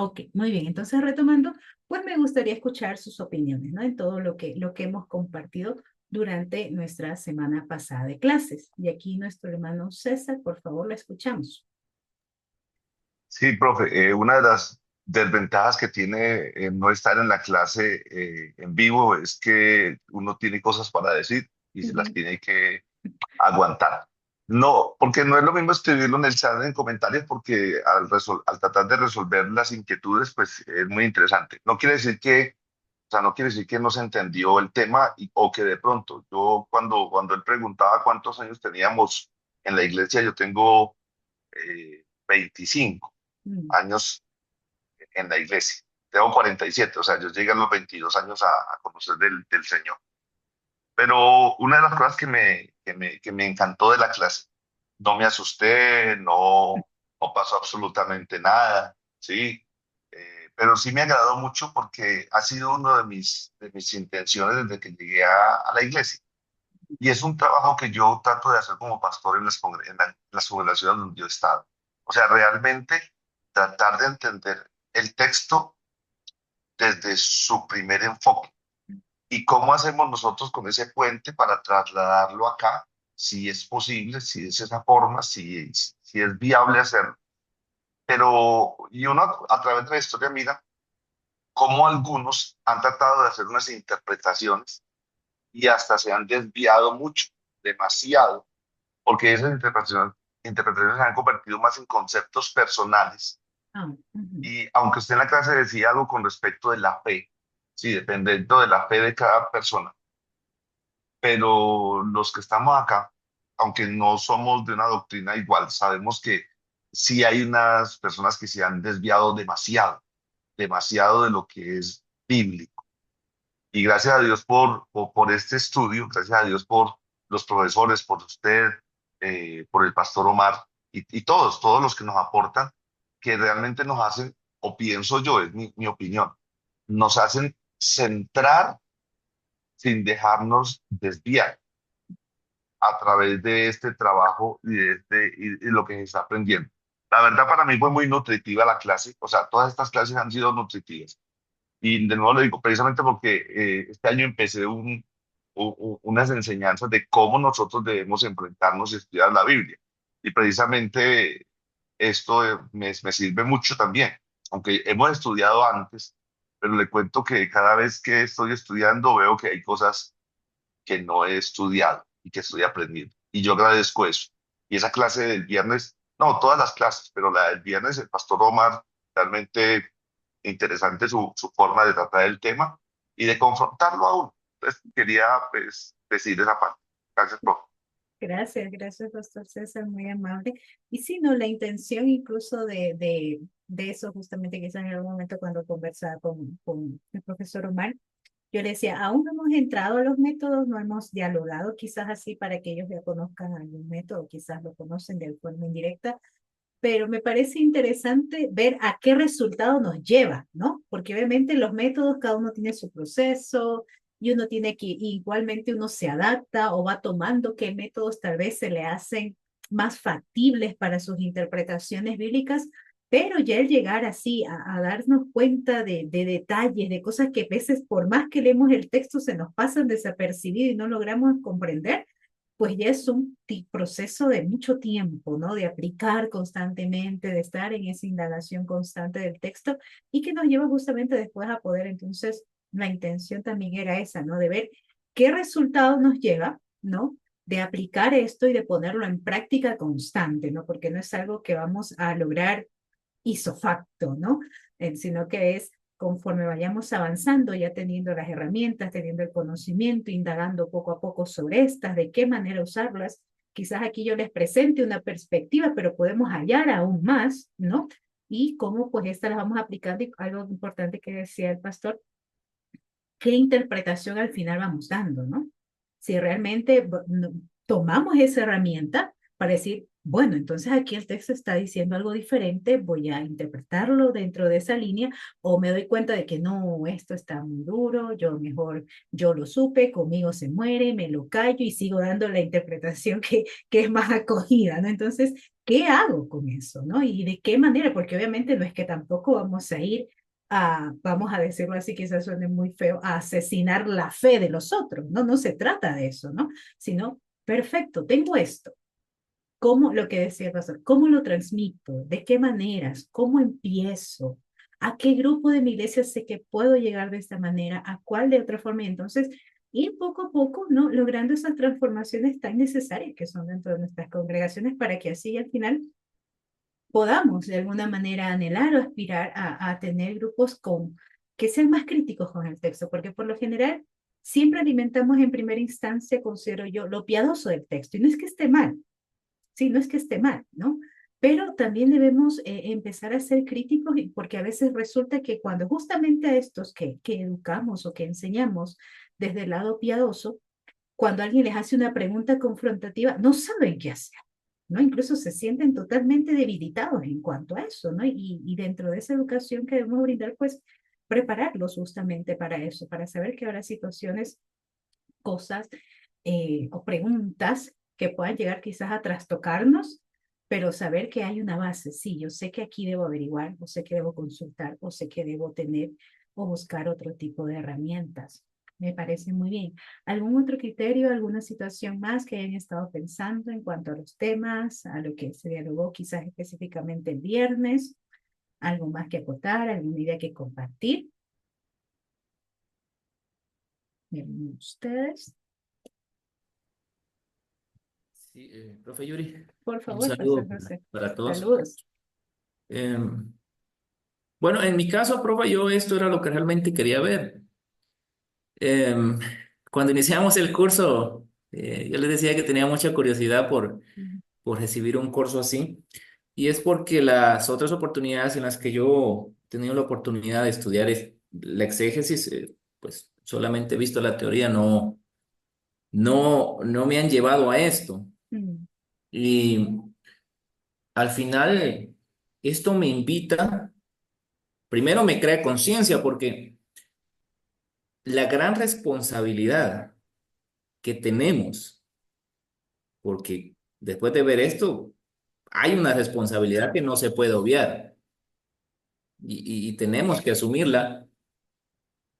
Ok, muy bien. Entonces, retomando, pues me gustaría escuchar sus opiniones, ¿no? En todo lo que hemos compartido durante nuestra semana pasada de clases. Y aquí nuestro hermano César, por favor, la escuchamos. Sí, profe, una de las desventajas que tiene no estar en la clase en vivo es que uno tiene cosas para decir y se las Ujú. tiene que aguantar. No, porque no es lo mismo escribirlo en el chat en comentarios, porque al tratar de resolver las inquietudes, pues es muy interesante. No quiere decir que, o sea, no quiere decir que no se entendió el tema o que de pronto, yo cuando él preguntaba cuántos años teníamos en la iglesia, yo tengo 25 Mm. años en la iglesia. Tengo 47, o sea, yo llegué a los 22 años a conocer del Señor. Pero una de las cosas que me encantó de la clase, no me asusté, no pasó absolutamente nada, ¿sí? Pero sí me agradó mucho porque ha sido uno de mis intenciones desde que llegué a la iglesia. Y es un trabajo que yo trato de hacer como pastor en las congregaciones donde yo he estado. O sea, realmente tratar de entender el texto desde su primer enfoque. ¿Y cómo hacemos nosotros con ese puente para trasladarlo acá? Si es posible, si es esa forma, si es viable hacerlo. Pero, y uno a través de la historia mira cómo algunos han tratado de hacer unas interpretaciones y hasta se han desviado mucho, demasiado, porque esas interpretaciones se han convertido más en conceptos personales. Ah, ujú. Y aunque usted en la clase decía algo con respecto de la fe, sí, dependiendo de la fe de cada persona, pero los que estamos acá, aunque no somos de una doctrina igual, sabemos que sí hay unas personas que se han desviado demasiado, demasiado de lo que es bíblico. Y gracias a Dios por este estudio, gracias a Dios por los profesores, por usted, por el pastor Omar y todos los que nos aportan, que realmente nos hacen, o pienso yo, es mi opinión, nos hacen centrar sin dejarnos desviar a través de este trabajo y lo que se está aprendiendo. La verdad para mí fue muy nutritiva la clase, o sea, todas estas clases han sido nutritivas. Y de nuevo lo digo precisamente porque este año empecé unas enseñanzas de cómo nosotros debemos enfrentarnos y estudiar la Biblia. Y precisamente esto me sirve mucho también, aunque hemos estudiado antes, pero le cuento que cada vez que estoy estudiando veo que hay cosas que no he estudiado y que estoy aprendiendo. Y yo agradezco eso. Y esa clase del viernes, no, todas las clases, pero la del viernes, el pastor Omar, realmente interesante su forma de tratar el tema y de confrontarlo a uno. Entonces, quería pues, decir esa parte. Gracias, profe. Gracias, gracias, doctor César, muy amable. Y sí, no, la intención incluso de eso, justamente quizás en algún momento cuando conversaba con el profesor Omar, yo le decía, aún no hemos entrado a los métodos, no hemos dialogado quizás así para que ellos ya conozcan algún método, quizás lo conocen de forma indirecta, pero me parece interesante ver a qué resultado nos lleva, ¿no? Porque obviamente los métodos, cada uno tiene su proceso y uno tiene que, igualmente uno se adapta o va tomando qué métodos tal vez se le hacen más factibles para sus interpretaciones bíblicas, pero ya el llegar así a darnos cuenta de detalles, de cosas que a veces por más que leemos el texto se nos pasan desapercibidos y no logramos comprender, pues ya es un proceso de mucho tiempo, ¿no? De aplicar constantemente, de estar en esa indagación constante del texto y que nos lleva justamente después a poder, entonces, la intención también era esa, ¿no? De ver qué resultados nos lleva, ¿no? De aplicar esto y de ponerlo en práctica constante, ¿no? Porque no es algo que vamos a lograr isofacto, ¿no? Sino que es conforme vayamos avanzando, ya teniendo las herramientas, teniendo el conocimiento, indagando poco a poco sobre estas, de qué manera usarlas. Quizás aquí yo les presente una perspectiva, pero podemos hallar aún más, ¿no? Y cómo pues estas las vamos aplicando y algo importante que decía el pastor, qué interpretación al final vamos dando, ¿no? Si realmente tomamos esa herramienta para decir, bueno, entonces aquí el texto está diciendo algo diferente, voy a interpretarlo dentro de esa línea, o me doy cuenta de que no, esto está muy duro, yo mejor, yo lo supe, conmigo se muere, me lo callo y sigo dando la interpretación que es más acogida, ¿no? Entonces, ¿qué hago con eso, no? Y de qué manera, porque obviamente no es que tampoco vamos a ir a, vamos a decirlo así, quizás suene muy feo, a asesinar la fe de los otros, ¿no? No se trata de eso, ¿no? Sino, perfecto, tengo esto. ¿Cómo, lo que decía el pastor, cómo lo transmito? ¿De qué maneras? ¿Cómo empiezo? ¿A qué grupo de mi iglesia sé que puedo llegar de esta manera? ¿A cuál de otra forma? Y entonces, ir poco a poco, ¿no? Logrando esas transformaciones tan necesarias que son dentro de nuestras congregaciones para que así al final podamos de alguna manera anhelar o aspirar a tener grupos que sean más críticos con el texto, porque por lo general siempre alimentamos en primera instancia, considero yo, lo piadoso del texto. Y no es que esté mal, sí, no es que esté mal, ¿no? Pero también debemos empezar a ser críticos porque a veces resulta que cuando justamente a estos que educamos o que enseñamos desde el lado piadoso, cuando alguien les hace una pregunta confrontativa, no saben qué hacer, ¿no? Incluso se sienten totalmente debilitados en cuanto a eso, ¿no? Y dentro de esa educación que debemos brindar, pues prepararlos justamente para eso, para saber que habrá situaciones, cosas o preguntas que puedan llegar quizás a trastocarnos, pero saber que hay una base. Sí, yo sé que aquí debo averiguar, o sé que debo consultar, o sé que debo tener o buscar otro tipo de herramientas. Me parece muy bien. ¿Algún otro criterio, alguna situación más que hayan estado pensando en cuanto a los temas, a lo que se dialogó quizás específicamente el viernes? ¿Algo más que acotar, alguna idea que compartir? Bien, ustedes, Sí, profe Yuri, por un favor, Pastor saludo José. para todos. Saludos. Em, bueno, en mi caso, profe, yo esto era lo que realmente quería ver. Em, Cuando iniciamos el curso, yo les decía que tenía mucha curiosidad por recibir un curso así, y es porque las otras oportunidades en las que yo he tenido la oportunidad de estudiar la exégesis, pues solamente he visto la teoría, no me han llevado a esto. Mm, Y al final, esto me invita, primero me crea conciencia porque la gran responsabilidad que tenemos, porque después de ver esto, hay una responsabilidad que no se puede obviar y tenemos que asumirla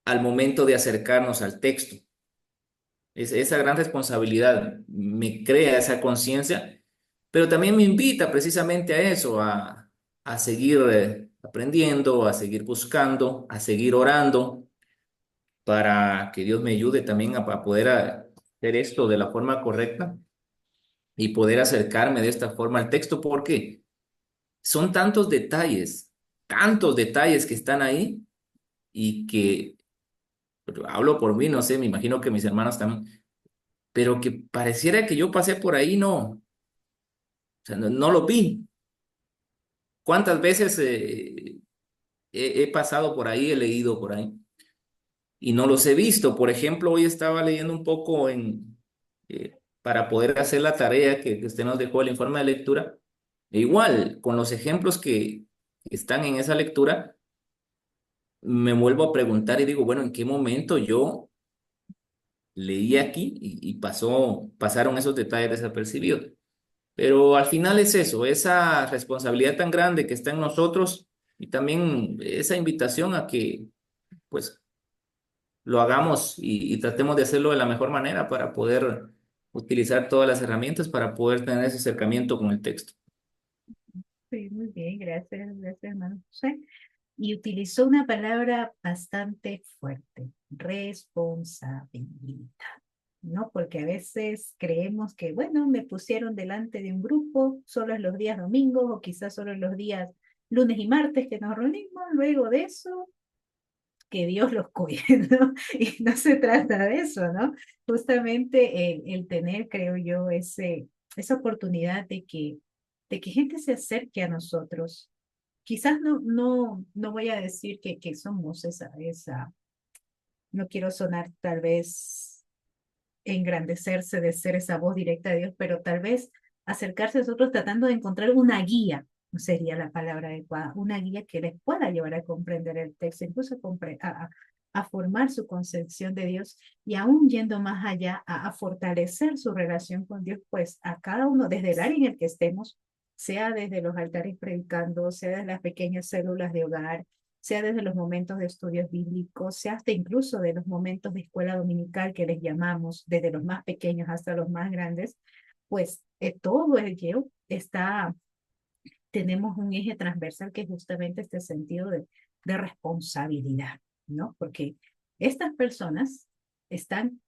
al momento de acercarnos al texto. Esa gran responsabilidad me crea esa conciencia, pero también me invita precisamente a eso, a seguir aprendiendo, a seguir buscando, a seguir orando para que Dios me ayude también a poder hacer esto de la forma correcta y poder acercarme de esta forma al texto, porque son tantos detalles que están ahí y que, pero hablo por mí, no sé, me imagino que mis hermanos también, pero que pareciera que yo pasé por ahí, no, o sea, no lo vi. ¿Cuántas veces he pasado por ahí, he leído por ahí? Y no los he visto. Por ejemplo, hoy estaba leyendo un poco para poder hacer la tarea que usted nos dejó, el informe de lectura. E igual, con los ejemplos que están en esa lectura, me vuelvo a preguntar y digo, bueno, ¿en qué momento yo leí aquí y pasaron esos detalles desapercibidos? Pero al final es eso, esa responsabilidad tan grande que está en nosotros y también esa invitación a que, pues, lo hagamos y tratemos de hacerlo de la mejor manera para poder utilizar todas las herramientas para poder tener ese acercamiento con el texto. sí, muy bien, gracias, gracias, hermano José. Y utilizó una palabra bastante fuerte, responsabilidad, ¿no? Porque a veces creemos que, bueno, me pusieron delante de un grupo solo en los días domingos o quizás solo en los días lunes y martes que nos reunimos, luego de eso, que Dios los cuide, ¿no? Y no se trata de eso, ¿no? Justamente el tener, creo yo, esa oportunidad de que gente se acerque a nosotros. Quizás no voy a decir que somos no quiero sonar tal vez engrandecerse de ser esa voz directa de Dios, pero tal vez acercarse a nosotros tratando de encontrar una guía, no sería la palabra adecuada, una guía que les pueda llevar a comprender el texto, incluso a formar su concepción de Dios y aún yendo más allá, a fortalecer su relación con Dios, pues a cada uno, desde el área en el que estemos, sea desde los altares predicando, sea desde las pequeñas células de hogar, sea desde los momentos de estudios bíblicos, sea hasta incluso de los momentos de escuela dominical que les llamamos, desde los más pequeños hasta los más grandes, pues todo ello está, tenemos un eje transversal que es justamente este sentido de responsabilidad, ¿no? Porque estas personas están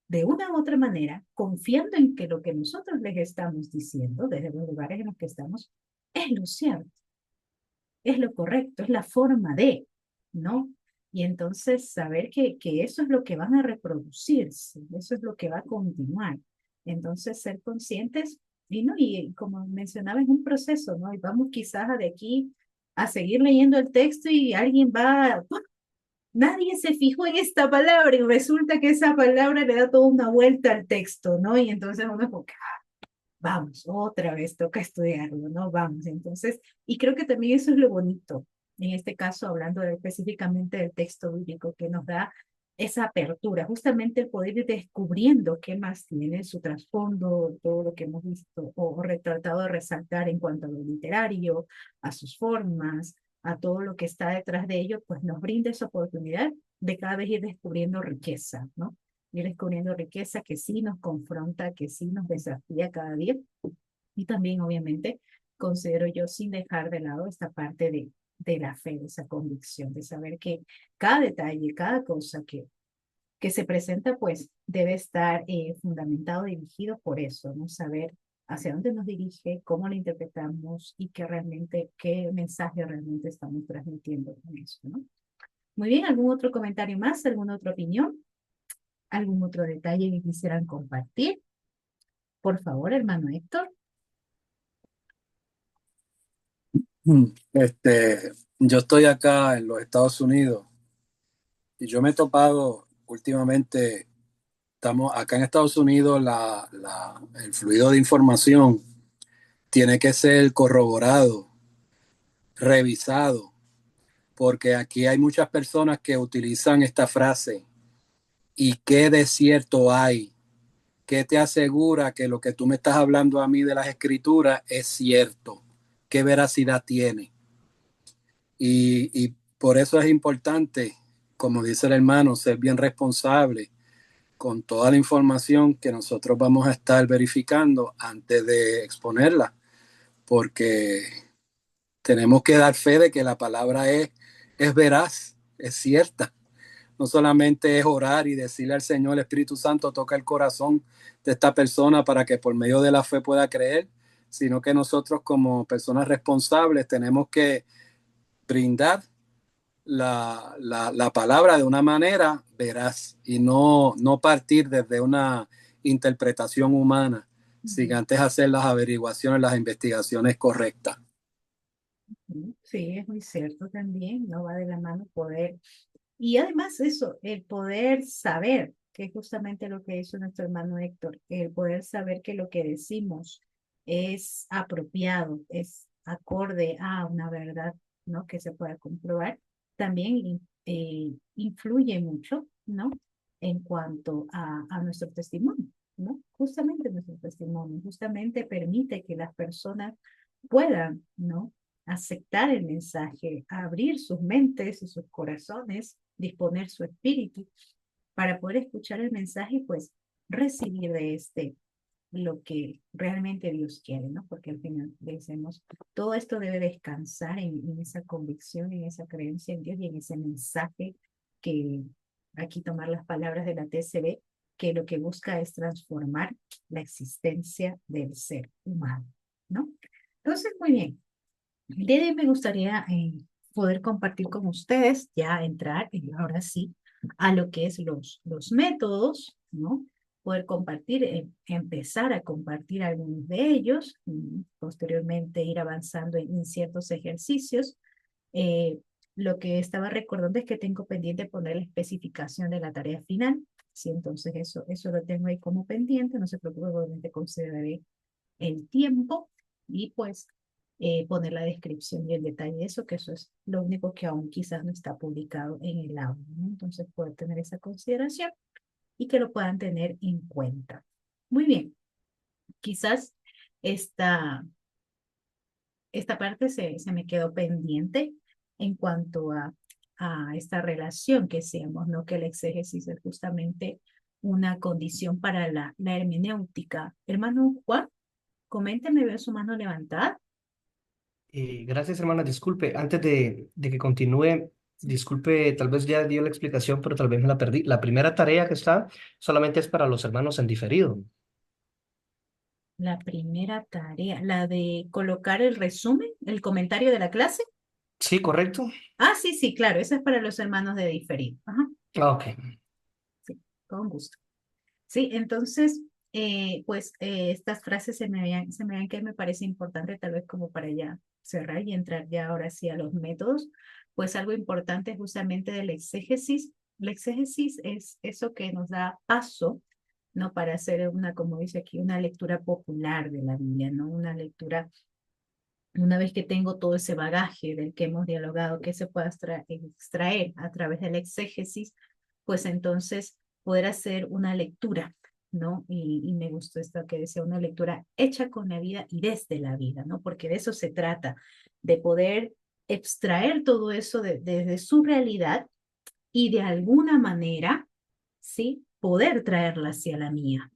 de una u otra manera confiando en que lo que nosotros les estamos diciendo desde los lugares en los que estamos es lo cierto, es lo correcto, es la forma de, ¿no? Y entonces saber que eso es lo que van a reproducirse, eso es lo que va a continuar. Entonces ser conscientes y, ¿no? Y como mencionaba, es un proceso, ¿no? Y vamos quizás de aquí a seguir leyendo el texto y alguien va, ¡pum! Nadie se fijó en esta palabra y resulta que esa palabra le da toda una vuelta al texto, ¿no? Y entonces uno es como, vamos, otra vez toca estudiarlo, ¿no? Vamos, entonces, y creo que también eso es lo bonito, en este caso hablando específicamente del texto bíblico, que nos da esa apertura, justamente el poder ir descubriendo qué más tiene su trasfondo, todo lo que hemos visto o retratado de resaltar en cuanto a lo literario, a sus formas, a todo lo que está detrás de ello, pues nos brinda esa oportunidad de cada vez ir descubriendo riqueza, ¿no? Ir descubriendo riqueza que sí nos confronta, que sí nos desafía cada día. Y también, obviamente, considero yo sin dejar de lado esta parte de la fe, de esa convicción, de saber que cada detalle, cada cosa que se presenta, pues debe estar fundamentado, dirigido por eso, ¿no? Saber hacia dónde nos dirige, cómo lo interpretamos y qué realmente, qué mensaje realmente estamos transmitiendo con eso, ¿no? Muy bien, ¿algún otro comentario más? ¿Alguna otra opinión? ¿Algún otro detalle que quisieran compartir? Por favor, hermano Héctor. Mm, yo estoy acá en los Estados Unidos y yo me he topado últimamente, estamos acá en Estados Unidos, el fluido de información tiene que ser corroborado, revisado, porque aquí hay muchas personas que utilizan esta frase: ¿y qué de cierto hay? ¿Qué te asegura que lo que tú me estás hablando a mí de las escrituras es cierto? ¿Qué veracidad tiene? Y por eso es importante, como dice el hermano, ser bien responsable con toda la información que nosotros vamos a estar verificando antes de exponerla, porque tenemos que dar fe de que la palabra es veraz, es cierta. No solamente es orar y decirle al Señor, el Espíritu Santo, toca el corazón de esta persona para que por medio de la fe pueda creer, sino que nosotros como personas responsables tenemos que brindar la palabra de una manera veraz y no partir desde una interpretación humana, sin antes hacer las averiguaciones, las investigaciones correctas. Sí, es muy cierto también, no va de la mano poder. Y además eso, el poder saber, que es justamente lo que hizo nuestro hermano Héctor, el poder saber que lo que decimos es apropiado, es acorde a una verdad, ¿no? Que se pueda comprobar, también influye mucho, ¿no? En cuanto a nuestro testimonio, ¿no? Justamente nuestro testimonio, justamente permite que las personas puedan, ¿no? Aceptar el mensaje, abrir sus mentes y sus corazones, disponer su espíritu para poder escuchar el mensaje y pues recibir de este lo que realmente Dios quiere, ¿no? Porque al final decimos, todo esto debe descansar en esa convicción, en esa creencia en Dios y en ese mensaje que aquí tomar las palabras de la TCB, que lo que busca es transformar la existencia del ser humano, ¿no? Entonces, muy bien. El día de hoy me gustaría poder compartir con ustedes, ya entrar, ahora sí, a lo que es los métodos, ¿no? Poder compartir, empezar a compartir algunos de ellos, posteriormente ir avanzando en ciertos ejercicios. Eh, lo que estaba recordando es que tengo pendiente poner la especificación de la tarea final. Sí, entonces eso lo tengo ahí como pendiente, no se preocupe, obviamente consideraré el tiempo y pues poner la descripción y el detalle de eso, que eso es lo único que aún quizás no está publicado en el audio, ¿no? Entonces poder tener esa consideración y que lo puedan tener en cuenta. Muy bien, quizás esta, esta parte se me quedó pendiente en cuanto a esta relación que decíamos, ¿no? Que el exégesis es justamente una condición para la hermenéutica. Hermano Juan, coménteme, veo su mano levantada. Gracias, hermana. Disculpe, antes de que continúe, disculpe, tal vez ya dio la explicación, pero tal vez me la perdí. La primera tarea que está solamente es para los hermanos en diferido. La primera tarea, la de colocar el resumen, el comentario de la clase. Sí, correcto. Ah, sí, sí, claro, esa es para los hermanos de diferido. Ajá, Ah, ok. sí, con gusto. Sí, entonces, estas frases se me habían que me parece importante, tal vez como para ya cerrar y entrar ya ahora sí a los métodos, pues algo importante justamente del exégesis. La exégesis es eso que nos da paso, ¿no? Para hacer una, como dice aquí, una lectura popular de la Biblia, ¿no? Una lectura, una vez que tengo todo ese bagaje del que hemos dialogado, que se pueda extraer a través del exégesis, pues entonces poder hacer una lectura, ¿no? Y me gustó esto que decía, una lectura hecha con la vida y desde la vida, ¿no? Porque de eso se trata, de poder extraer todo eso desde su realidad y de alguna manera, ¿sí? Poder traerla hacia la mía,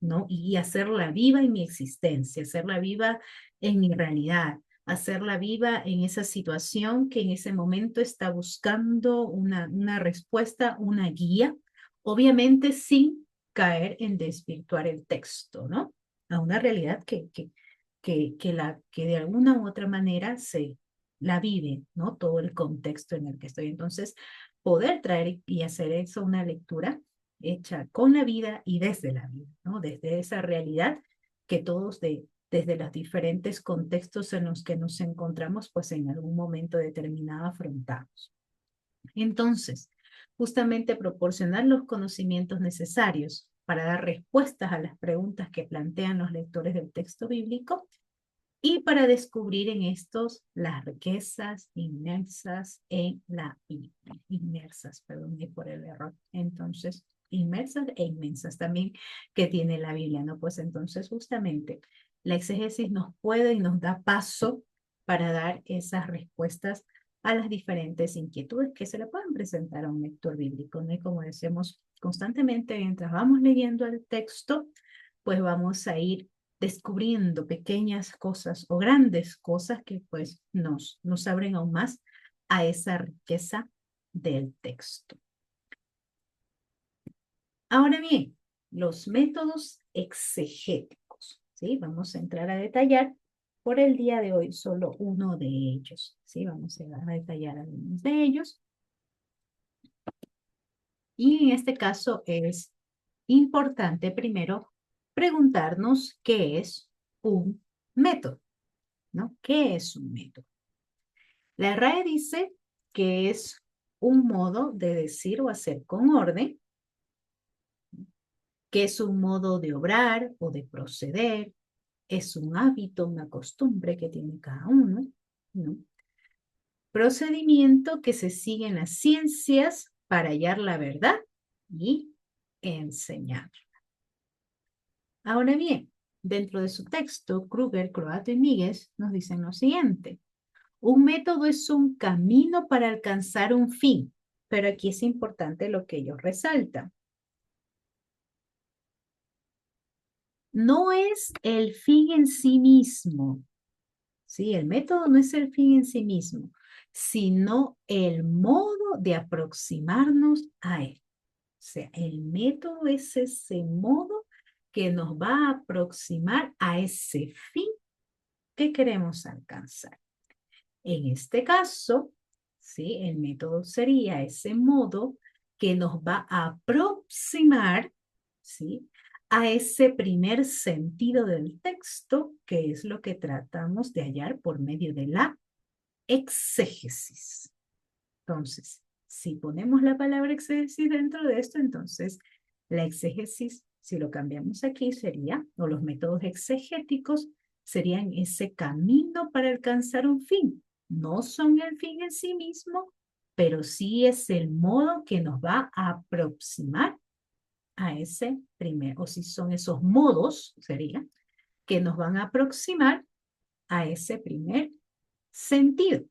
¿no? Y hacerla viva en mi existencia, hacerla viva en mi realidad, hacerla viva en esa situación que en ese momento está buscando una respuesta, una guía, obviamente sin caer en desvirtuar el texto, ¿no? A una realidad que de alguna u otra manera se la vive, ¿no? Todo el contexto en el que estoy. Entonces, poder traer y hacer eso una lectura hecha con la vida y desde la vida, ¿no? Desde esa realidad que todos desde los diferentes contextos en los que nos encontramos, pues en algún momento determinado afrontamos. Entonces, justamente proporcionar los conocimientos necesarios para dar respuestas a las preguntas que plantean los lectores del texto bíblico y para descubrir en estos las riquezas inmersas en la Biblia. Inmersas, perdón por el error. Entonces, inmersas e inmensas también que tiene la Biblia, ¿no? Pues entonces justamente la exégesis nos puede y nos da paso para dar esas respuestas a las diferentes inquietudes que se le pueden presentar a un lector bíblico, ¿no? Y como decimos constantemente, mientras vamos leyendo el texto, pues vamos a ir descubriendo pequeñas cosas o grandes cosas que pues nos abren aún más a esa riqueza del texto. Ahora bien, los métodos exegéticos, ¿sí? Vamos a entrar a detallar por el día de hoy solo uno de ellos, ¿sí? Vamos a detallar algunos de ellos. Y en este caso es importante primero preguntarnos qué es un método, ¿no? ¿Qué es un método? La RAE dice que es un modo de decir o hacer con orden, que es un modo de obrar o de proceder, es un hábito, una costumbre que tiene cada uno, ¿no? Procedimiento que se sigue en las ciencias para hallar la verdad y enseñar. Ahora bien, dentro de su texto, Kruger, Croato y Míguez nos dicen lo siguiente. Un método es un camino para alcanzar un fin, pero aquí es importante lo que ellos resaltan. No es el fin en sí mismo, ¿sí? El método no es el fin en sí mismo, sino el modo de aproximarnos a él. O sea, el método es ese modo que nos va a aproximar a ese fin que queremos alcanzar. En este caso, ¿sí? El método sería ese modo que nos va a aproximar, ¿sí? A ese primer sentido del texto, que es lo que tratamos de hallar por medio de la exégesis. Entonces, si ponemos la palabra exégesis dentro de esto, entonces la exégesis, si lo cambiamos aquí, sería, o los métodos exegéticos, serían ese camino para alcanzar un fin. No son el fin en sí mismo, pero sí es el modo que nos va a aproximar a ese primer, o si son esos modos, sería, que nos van a aproximar a ese primer Sentido.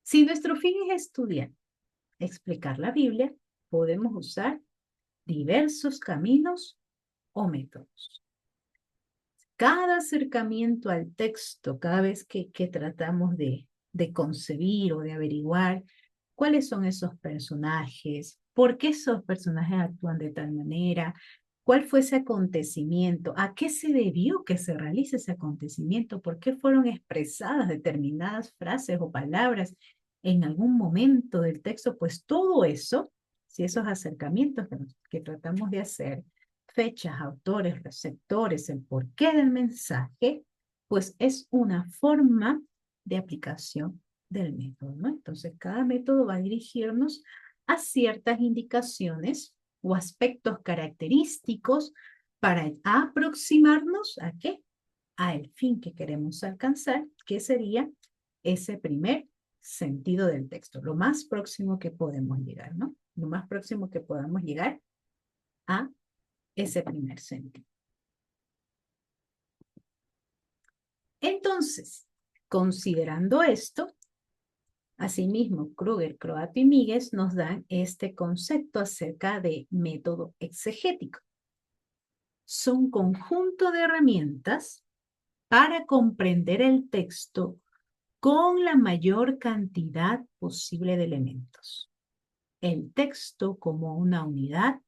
Si nuestro fin es estudiar, explicar la Biblia, podemos usar diversos caminos o métodos. Cada acercamiento al texto, cada vez que tratamos de concebir o de averiguar cuáles son esos personajes, por qué esos personajes actúan de tal manera, cuál fue ese acontecimiento, a qué se debió que se realice ese acontecimiento, por qué fueron expresadas determinadas frases o palabras en algún momento del texto, pues todo eso, si esos acercamientos que tratamos de hacer, fechas, autores, receptores, el porqué del mensaje, pues es una forma de aplicación del método, ¿no? Entonces, cada método va a dirigirnos a ciertas indicaciones o aspectos característicos para aproximarnos ¿a qué? Al fin que queremos alcanzar, que sería ese primer sentido del texto, lo más próximo que podemos llegar, ¿no? Lo más próximo que podamos llegar a ese primer sentido. Entonces, considerando esto, asimismo, Kruger, Croato y Míguez nos dan este concepto acerca de método exegético. Son un conjunto de herramientas para comprender el texto con la mayor cantidad posible de elementos. El texto como una unidad,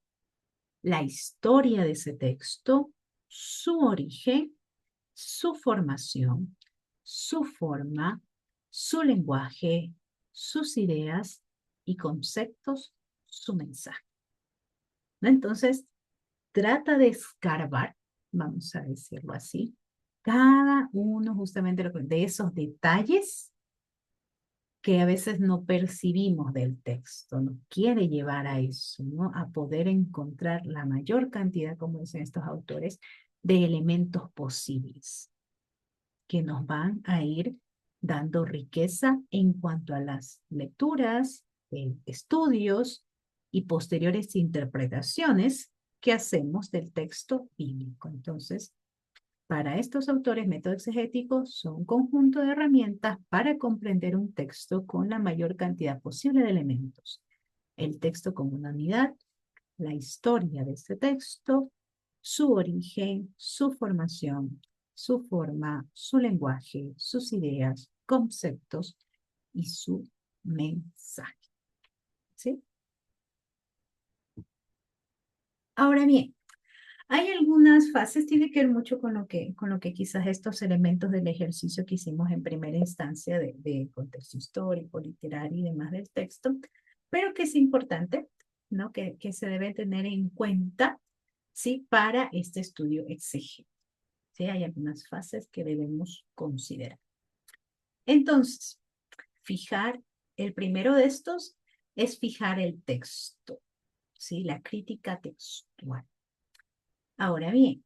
la historia de ese texto, su origen, su formación, su forma, su lenguaje, sus ideas y conceptos, su mensaje, ¿no? Entonces, trata de escarbar, vamos a decirlo así, cada uno justamente de esos detalles que a veces no percibimos del texto, nos quiere llevar a eso, ¿no? A poder encontrar la mayor cantidad, como dicen estos autores, de elementos posibles que nos van a ir dando riqueza en cuanto a las lecturas, estudios y posteriores interpretaciones que hacemos del texto bíblico. Entonces, para estos autores, método exegético son un conjunto de herramientas para comprender un texto con la mayor cantidad posible de elementos. El texto como una unidad, la historia de este texto, su origen, su formación, su forma, su lenguaje, sus ideas, conceptos y su mensaje. ¿Sí? Ahora bien, hay algunas fases, tiene que ver mucho con lo que quizás estos elementos del ejercicio que hicimos en primera instancia de contexto histórico, literario y demás del texto, pero que es importante, ¿no? Que se debe tener en cuenta, ¿sí? Para este estudio exegético. ¿Sí? Hay algunas fases que debemos considerar. Entonces, el primero de estos es fijar el texto, ¿sí? La crítica textual. Ahora bien,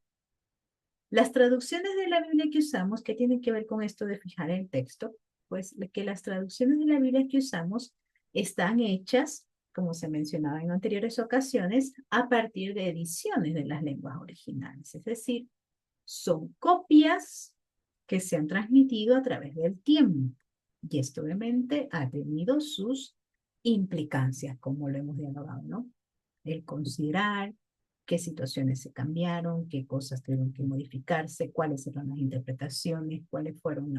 las traducciones de la Biblia que usamos, ¿qué tienen que ver con esto de fijar el texto? Pues que las traducciones de la Biblia que usamos están hechas, como se mencionaba en anteriores ocasiones, a partir de ediciones de las lenguas originales. Es decir, son copias que se han transmitido a través del tiempo. Y esto obviamente ha tenido sus implicancias, como lo hemos dialogado, ¿no? El considerar qué situaciones se cambiaron, qué cosas tuvieron que modificarse, cuáles eran las interpretaciones, cuáles fueron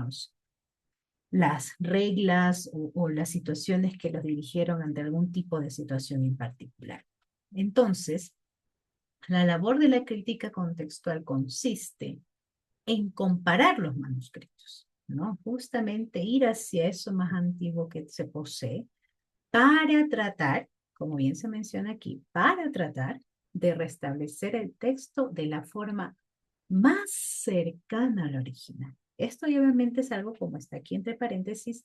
las reglas o las situaciones que los dirigieron ante algún tipo de situación en particular. Entonces, la labor de la crítica contextual consiste en comparar los manuscritos, ¿no? Justamente ir hacia eso más antiguo que se posee para tratar, como bien se menciona aquí, para tratar de restablecer el texto de la forma más cercana al original. Esto y obviamente es algo, como está aquí entre paréntesis,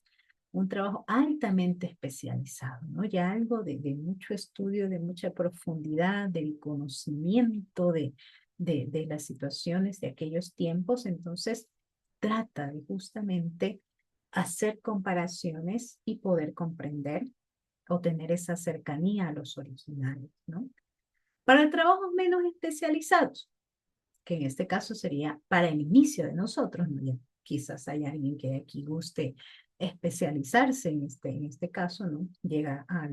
un trabajo altamente especializado, ¿no? Ya algo de mucho estudio, de mucha profundidad, del conocimiento de las situaciones de aquellos tiempos. Entonces, trata de justamente hacer comparaciones y poder comprender o tener esa cercanía a los originales, ¿no? Para trabajos menos especializados, que en este caso sería para el inicio de nosotros, ¿no? Ya quizás hay alguien que aquí guste especializarse en este caso, ¿no? Llega a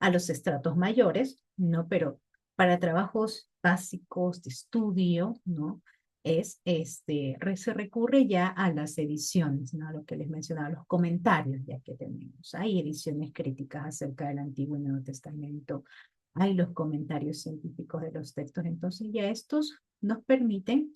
los estratos mayores, ¿no? Pero para trabajos básicos de estudio, ¿no? Se recurre ya a las ediciones, ¿no? A lo que les mencionaba, los comentarios ya que tenemos. Hay ediciones críticas acerca del Antiguo y Nuevo Testamento, hay los comentarios científicos de los textos, entonces ya estos nos permiten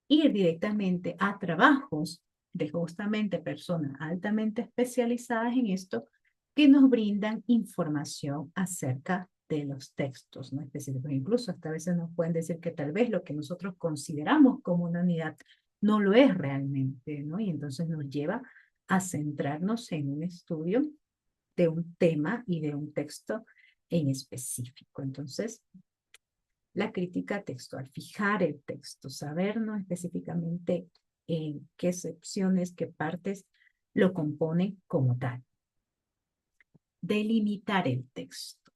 ir directamente a trabajos de justamente personas altamente especializadas en esto que nos brindan información acerca de los textos, ¿no? Específicos. Incluso hasta a veces nos pueden decir que tal vez lo que nosotros consideramos como una unidad no lo es realmente, ¿no? Y entonces nos lleva a centrarnos en un estudio de un tema y de un texto en específico. Entonces, la crítica textual, fijar el texto, sabernos específicamente en qué secciones, qué partes lo componen como tal. Delimitar el texto,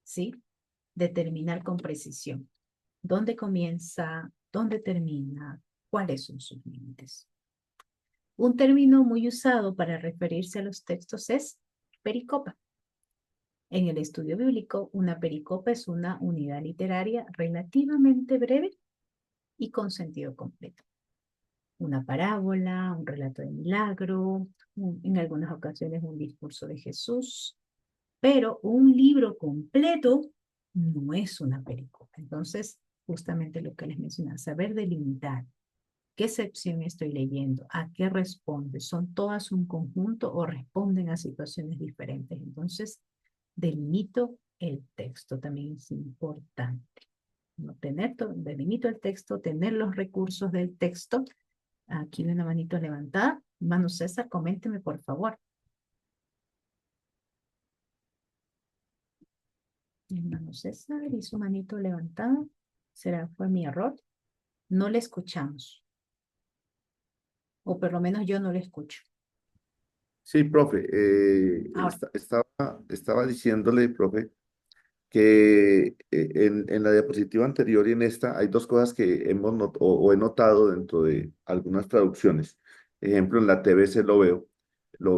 ¿sí? Determinar con precisión dónde comienza, dónde termina, cuáles son sus límites. Un término muy usado para referirse a los textos es pericopa. En el estudio bíblico, una pericopa es una unidad literaria relativamente breve y con sentido completo. Una parábola, un relato de milagro, en algunas ocasiones un discurso de Jesús, pero un libro completo no es una pericopa. Entonces, justamente lo que les mencionaba, saber delimitar qué sección estoy leyendo, a qué responde, son todas un conjunto o responden a situaciones diferentes. Entonces, delimito el texto, también es importante. No delimito el texto, tener los recursos del texto. Aquí de una manito levantada. Hermano César, coménteme por favor. Hermano César y su manito levantada. Fue mi error? No le escuchamos. O por lo menos yo no le escucho. Sí, profe, Ahora. estaba diciéndole, profe, que en la diapositiva anterior y en esta hay dos cosas que o he notado dentro de algunas traducciones. Ejemplo, en la TBC lo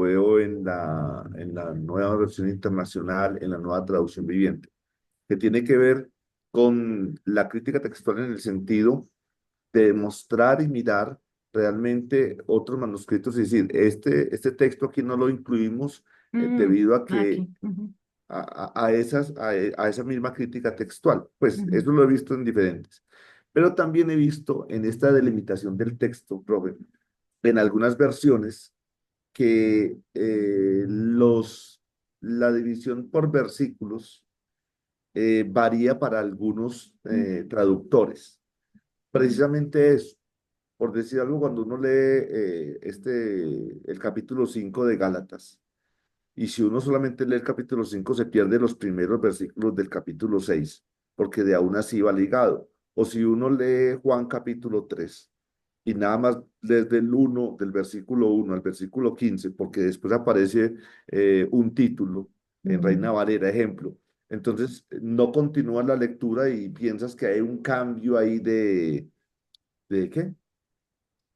veo en la nueva versión internacional, en la nueva traducción viviente, que tiene que ver con la crítica textual en el sentido de mostrar y mirar realmente otros manuscritos y decir, este texto aquí no lo incluimos debido a que Aquí. a esa misma crítica textual. Pues eso lo he visto en diferentes. Pero también he visto en esta delimitación del texto, profe, en algunas versiones que la división por versículos varía para algunos traductores. Precisamente eso, por decir algo, cuando uno lee el capítulo 5 de Gálatas, y si uno solamente lee el capítulo 5 se pierde los primeros versículos del capítulo 6 porque de aún así va ligado. O si uno lee Juan capítulo 3 y nada más desde el 1, del versículo 1 al versículo 15 porque después aparece un título en Reina Valera, ejemplo. Entonces, no continúa la lectura y piensas que hay un cambio ahí ¿de qué?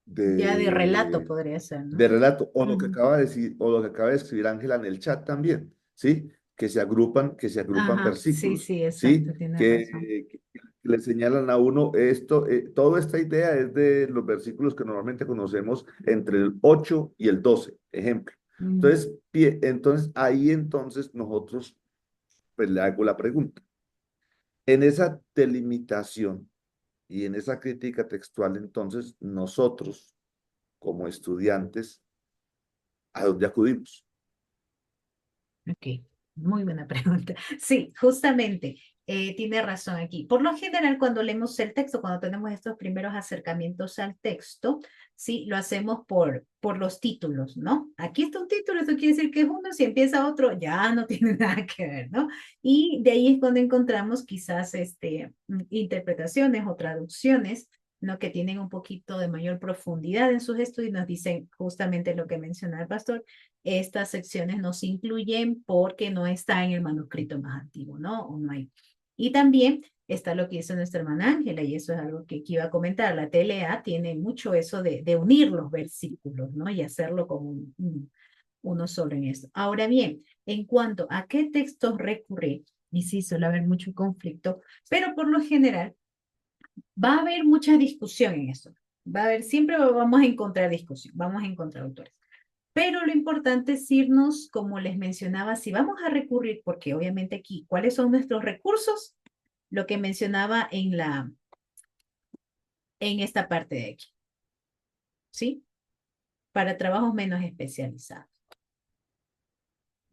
Ya de relato De, podría ser, ¿no? de relato, o lo que acaba de decir, o lo que acaba de escribir Ángela en el chat también, ¿sí? Que se agrupan Ajá, sí, versículos, sí, ¿sí? exacto, tienes razón. Que le señalan a uno esto, toda esta idea es de los versículos que normalmente conocemos entre el 8 y el 12, ejemplo. Entonces, entonces nosotros, pues le hago la pregunta. En esa delimitación y en esa crítica textual, entonces, nosotros, como estudiantes, ¿a dónde acudimos? Ok, muy buena pregunta. Sí, justamente, tiene razón aquí. Por lo general, cuando leemos el texto, cuando tenemos estos primeros acercamientos al texto, sí, lo hacemos por los títulos, ¿no? Aquí está un título, eso quiere decir que es uno, si empieza otro, ya no tiene nada que ver, ¿no? Y de ahí es cuando encontramos quizás interpretaciones o traducciones, ¿no? Que tienen un poquito de mayor profundidad en sus estudios y nos dicen justamente lo que menciona el pastor. Estas secciones no se incluyen porque no está en el manuscrito más antiguo, ¿no? O no hay Y también está lo que hizo nuestra hermana Ángela, y eso es algo que iba a comentar. La TLA tiene mucho eso de unir los versículos, ¿no? Y hacerlo como uno solo en esto. Ahora bien, en cuanto a qué textos recurrir, y sí suele haber mucho conflicto, pero por lo general va a haber mucha discusión en esto. Va a haber, siempre vamos a encontrar discusión, vamos a encontrar autores. Pero lo importante es irnos, como les mencionaba, si vamos a recurrir, porque obviamente aquí, ¿cuáles son nuestros recursos? Lo que mencionaba en esta parte de aquí, ¿sí? Para trabajos menos especializados.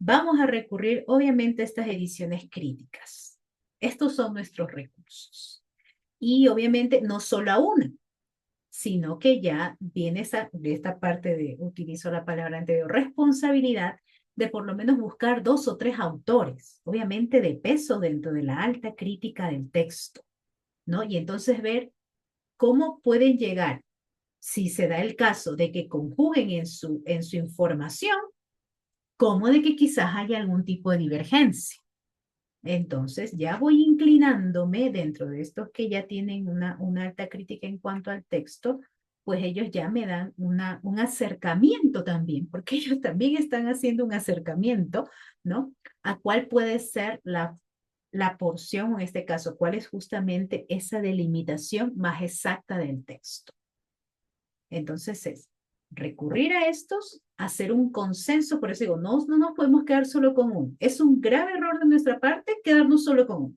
Vamos a recurrir, obviamente, a estas ediciones críticas. Estos son nuestros recursos. Y obviamente no solo a una, sino que ya viene de esta parte de, utilizo la palabra anterior, responsabilidad de por lo menos buscar 2 o 3 autores, obviamente de peso dentro de la alta crítica del texto, ¿no? Y entonces ver cómo pueden llegar, si se da el caso de que conjuguen en su información, como de que quizás haya algún tipo de divergencia. Entonces ya voy inclinándome dentro de estos que ya tienen una alta crítica en cuanto al texto, pues ellos ya me dan un acercamiento también, porque ellos también están haciendo un acercamiento, ¿no? A cuál puede ser la porción, en este caso, cuál es justamente esa delimitación más exacta del texto. Entonces es recurrir a estos, hacer un consenso, por eso digo, no nos podemos quedar solo con uno. Es un grave error de nuestra parte quedarnos solo con uno.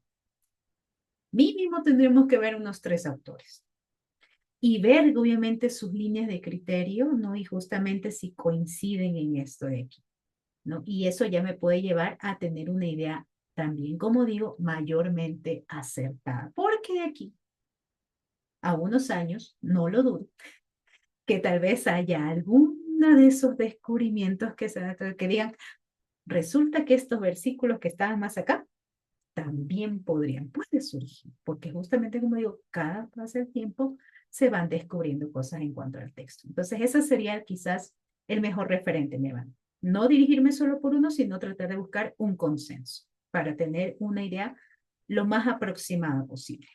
Mínimo tendremos que ver unos 3 autores. Y ver, obviamente, sus líneas de criterio, ¿no? Y justamente si coinciden en esto de aquí, ¿no? Y eso ya me puede llevar a tener una idea también, como digo, mayormente acertada. Porque de aquí a unos años, no lo dudo, que tal vez haya alguno de esos descubrimientos que digan, resulta que estos versículos que estaban más acá también puede surgir, porque justamente como digo, cada paso del tiempo se van descubriendo cosas en cuanto al texto. Entonces, ese sería quizás el mejor referente, Nevan. No dirigirme solo por uno, sino tratar de buscar un consenso para tener una idea lo más aproximada posible.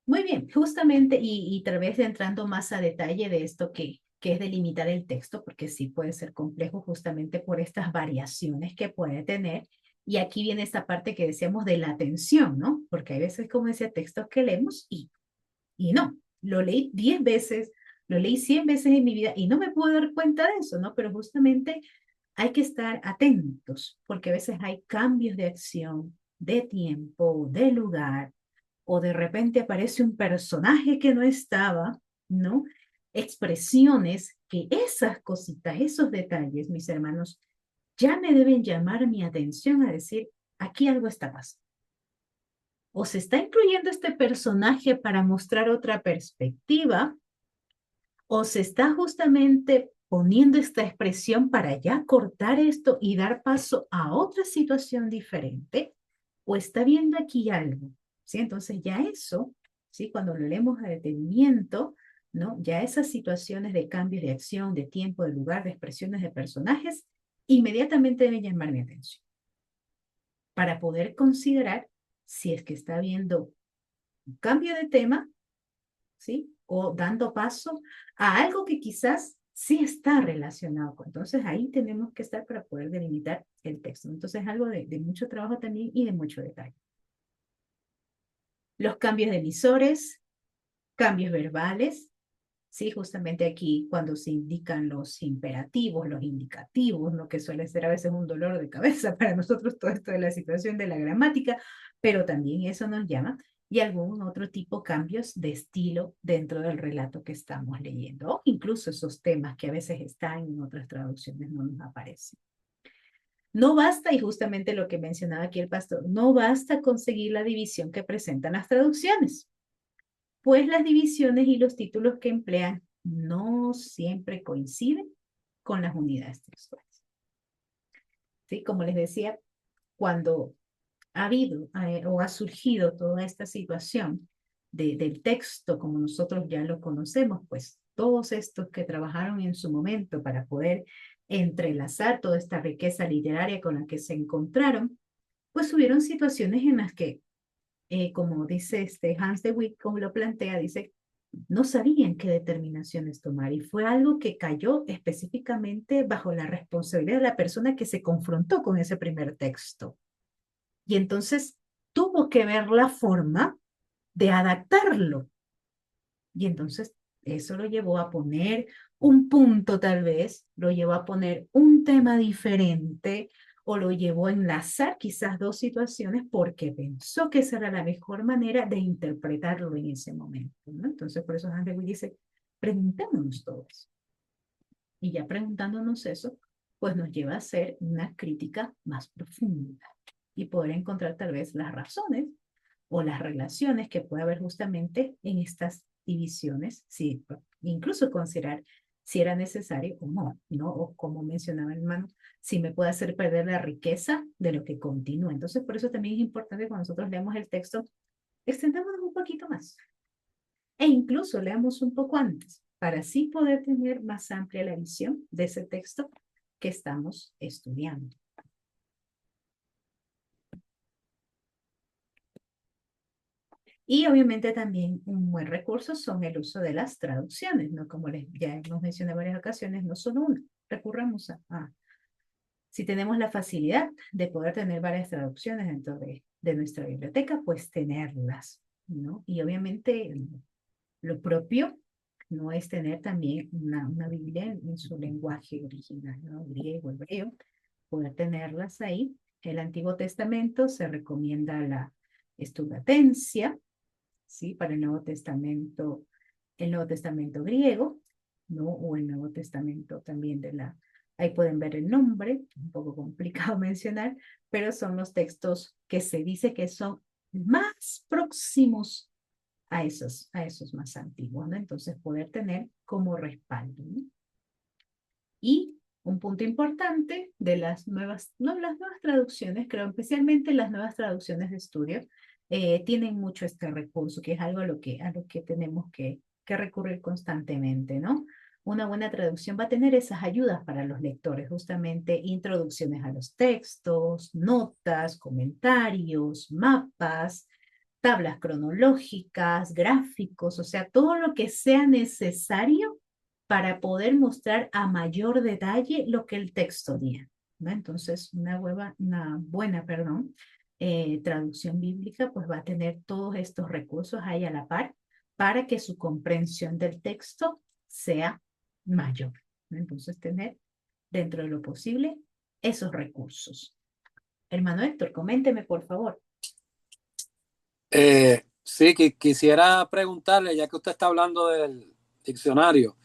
Muy bien, justamente, y tal vez entrando más a detalle de esto que es delimitar el texto, porque sí puede ser complejo justamente por estas variaciones que puede tener. Y aquí viene esta parte que decíamos de la atención, ¿no? Porque hay veces, como decía, textos que leemos y no, lo leí 10 veces, lo leí 100 veces en mi vida y no me puedo dar cuenta de eso, ¿no? Pero justamente hay que estar atentos, porque a veces hay cambios de acción, de tiempo, de lugar, o de repente aparece un personaje que no estaba, ¿no? Expresiones que esas cositas, esos detalles, mis hermanos, ya me deben llamar mi atención a decir, aquí algo está pasando. O se está incluyendo este personaje para mostrar otra perspectiva, o se está justamente poniendo esta expresión para ya cortar esto y dar paso a otra situación diferente, o está viendo aquí algo, ¿sí? Entonces ya eso, ¿sí? Cuando lo leemos a detenimiento, ¿no? Ya esas situaciones de cambios de acción, de tiempo, de lugar, de expresiones de personajes, inmediatamente deben llamar mi atención para poder considerar si es que está viendo un cambio de tema, ¿sí? O dando paso a algo que quizás sí está relacionado con. Entonces ahí tenemos que estar para poder delimitar el texto. Entonces es algo de mucho trabajo también y de mucho detalle. Los cambios de emisores, cambios verbales, ¿sí? Justamente aquí cuando se indican los imperativos, los indicativos, lo que suele ser a veces un dolor de cabeza para nosotros todo esto de la situación de la gramática, pero también eso nos llama, y algún otro tipo de cambios de estilo dentro del relato que estamos leyendo, o incluso esos temas que a veces están en otras traducciones no nos aparecen. No basta, y justamente lo que mencionaba aquí el pastor, no basta conseguir la división que presentan las traducciones, pues las divisiones y los títulos que emplean no siempre coinciden con las unidades textuales. ¿Sí? Como les decía, cuando ha habido o ha surgido toda esta situación del texto como nosotros ya lo conocemos, pues todos estos que trabajaron en su momento para poder entrelazar toda esta riqueza literaria con la que se encontraron, pues hubieron situaciones en las que, como dice Hans de Witt, como lo plantea, dice, no sabían qué determinaciones tomar y fue algo que cayó específicamente bajo la responsabilidad de la persona que se confrontó con ese primer texto. Y entonces tuvo que ver la forma de adaptarlo. Y entonces eso lo llevó a poner un punto tal vez, lo llevó a poner un tema diferente o lo llevó a enlazar quizás dos situaciones porque pensó que esa era la mejor manera de interpretarlo en ese momento, ¿no? Entonces por eso Hans de Witt dice, preguntémonos todo eso. Y ya preguntándonos eso, pues nos lleva a hacer una crítica más profunda y poder encontrar tal vez las razones o las relaciones que puede haber justamente en estas divisiones, sí, incluso considerar si era necesario o no, ¿no? O como mencionaba el hermano, si me puede hacer perder la riqueza de lo que continúa. Entonces, por eso también es importante cuando nosotros leamos el texto, extendamos un poquito más e incluso leamos un poco antes para así poder tener más amplia la visión de ese texto que estamos estudiando. Y obviamente también un buen recurso son el uso de las traducciones, ¿no? Como ya hemos mencionado en varias ocasiones, no solo una. Recurramos si tenemos la facilidad de poder tener varias traducciones dentro de nuestra biblioteca, pues tenerlas, ¿no? Y obviamente lo propio no es tener también una Biblia en su lenguaje original, ¿no? Griego, hebreo, poder tenerlas ahí. El Antiguo Testamento se recomienda la estudatencia, ¿sí? Para el Nuevo Testamento griego, ¿no? O el Nuevo Testamento también ahí pueden ver el nombre, un poco complicado mencionar, pero son los textos que se dice que son más próximos a esos más antiguos, ¿no? Entonces poder tener como respaldo, ¿no? Y un punto importante de las nuevas traducciones, creo, especialmente las nuevas traducciones de estudio, tienen mucho este recurso, que es algo a lo que tenemos que recurrir constantemente, ¿no? Una buena traducción va a tener esas ayudas para los lectores, justamente introducciones a los textos, notas, comentarios, mapas, tablas cronológicas, gráficos, o sea, todo lo que sea necesario para poder mostrar a mayor detalle lo que el texto dice, ¿no? Entonces, una buena, traducción bíblica, pues va a tener todos estos recursos ahí a la par para que su comprensión del texto sea mayor, ¿no? Entonces, tener dentro de lo posible esos recursos. Hermano Héctor, coménteme, por favor. Sí, quisiera preguntarle, ya que usted está hablando del diccionario,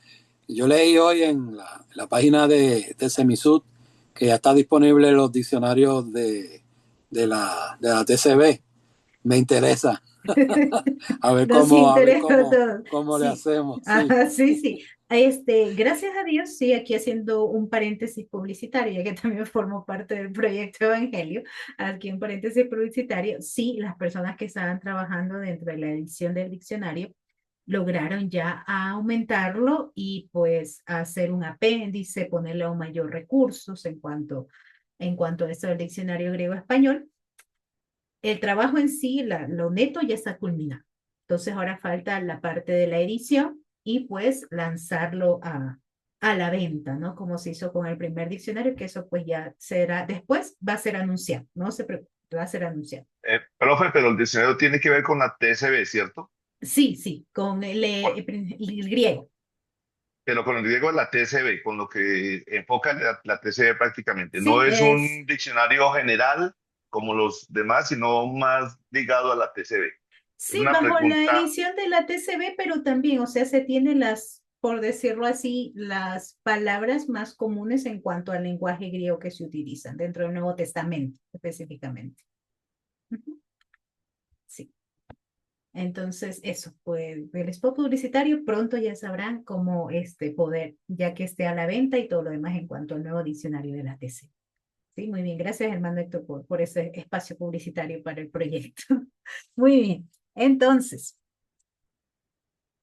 yo leí hoy en la página de Semisud que ya está disponible los diccionarios de la TCB. Me interesa. A ver cómo le hacemos. Ajá, sí. Gracias a Dios, sí, aquí haciendo un paréntesis publicitario, ya que también formo parte del proyecto Evangelio, aquí un paréntesis publicitario, sí, las personas que estaban trabajando dentro de la edición del diccionario lograron ya aumentarlo y pues hacer un apéndice, ponerle aún mayor recursos en cuanto a eso del diccionario griego-español. El trabajo en sí, lo neto ya está culminado. Entonces ahora falta la parte de la edición y pues lanzarlo a la venta, ¿no? Como se hizo con el primer diccionario, que eso pues ya será, después va a ser anunciado, no se preocupe, va a ser anunciado. Profe, pero el diccionario tiene que ver con la TSB, ¿cierto? Sí, con el griego. Pero con el griego es la TSB, con lo que enfoca la TSB prácticamente. Sí, No es un diccionario general como los demás, sino más ligado a la TSB. Es sí, una bajo la pregunta, edición de la TCB, pero también, o sea, se tienen por decirlo así, las palabras más comunes en cuanto al lenguaje griego que se utilizan dentro del Nuevo Testamento, específicamente. Sí. Entonces, eso, pues el spot publicitario pronto ya sabrán cómo poder, ya que esté a la venta y todo lo demás en cuanto al nuevo diccionario de la TC. Sí, muy bien, gracias hermano Héctor por ese espacio publicitario para el proyecto. Muy bien, entonces,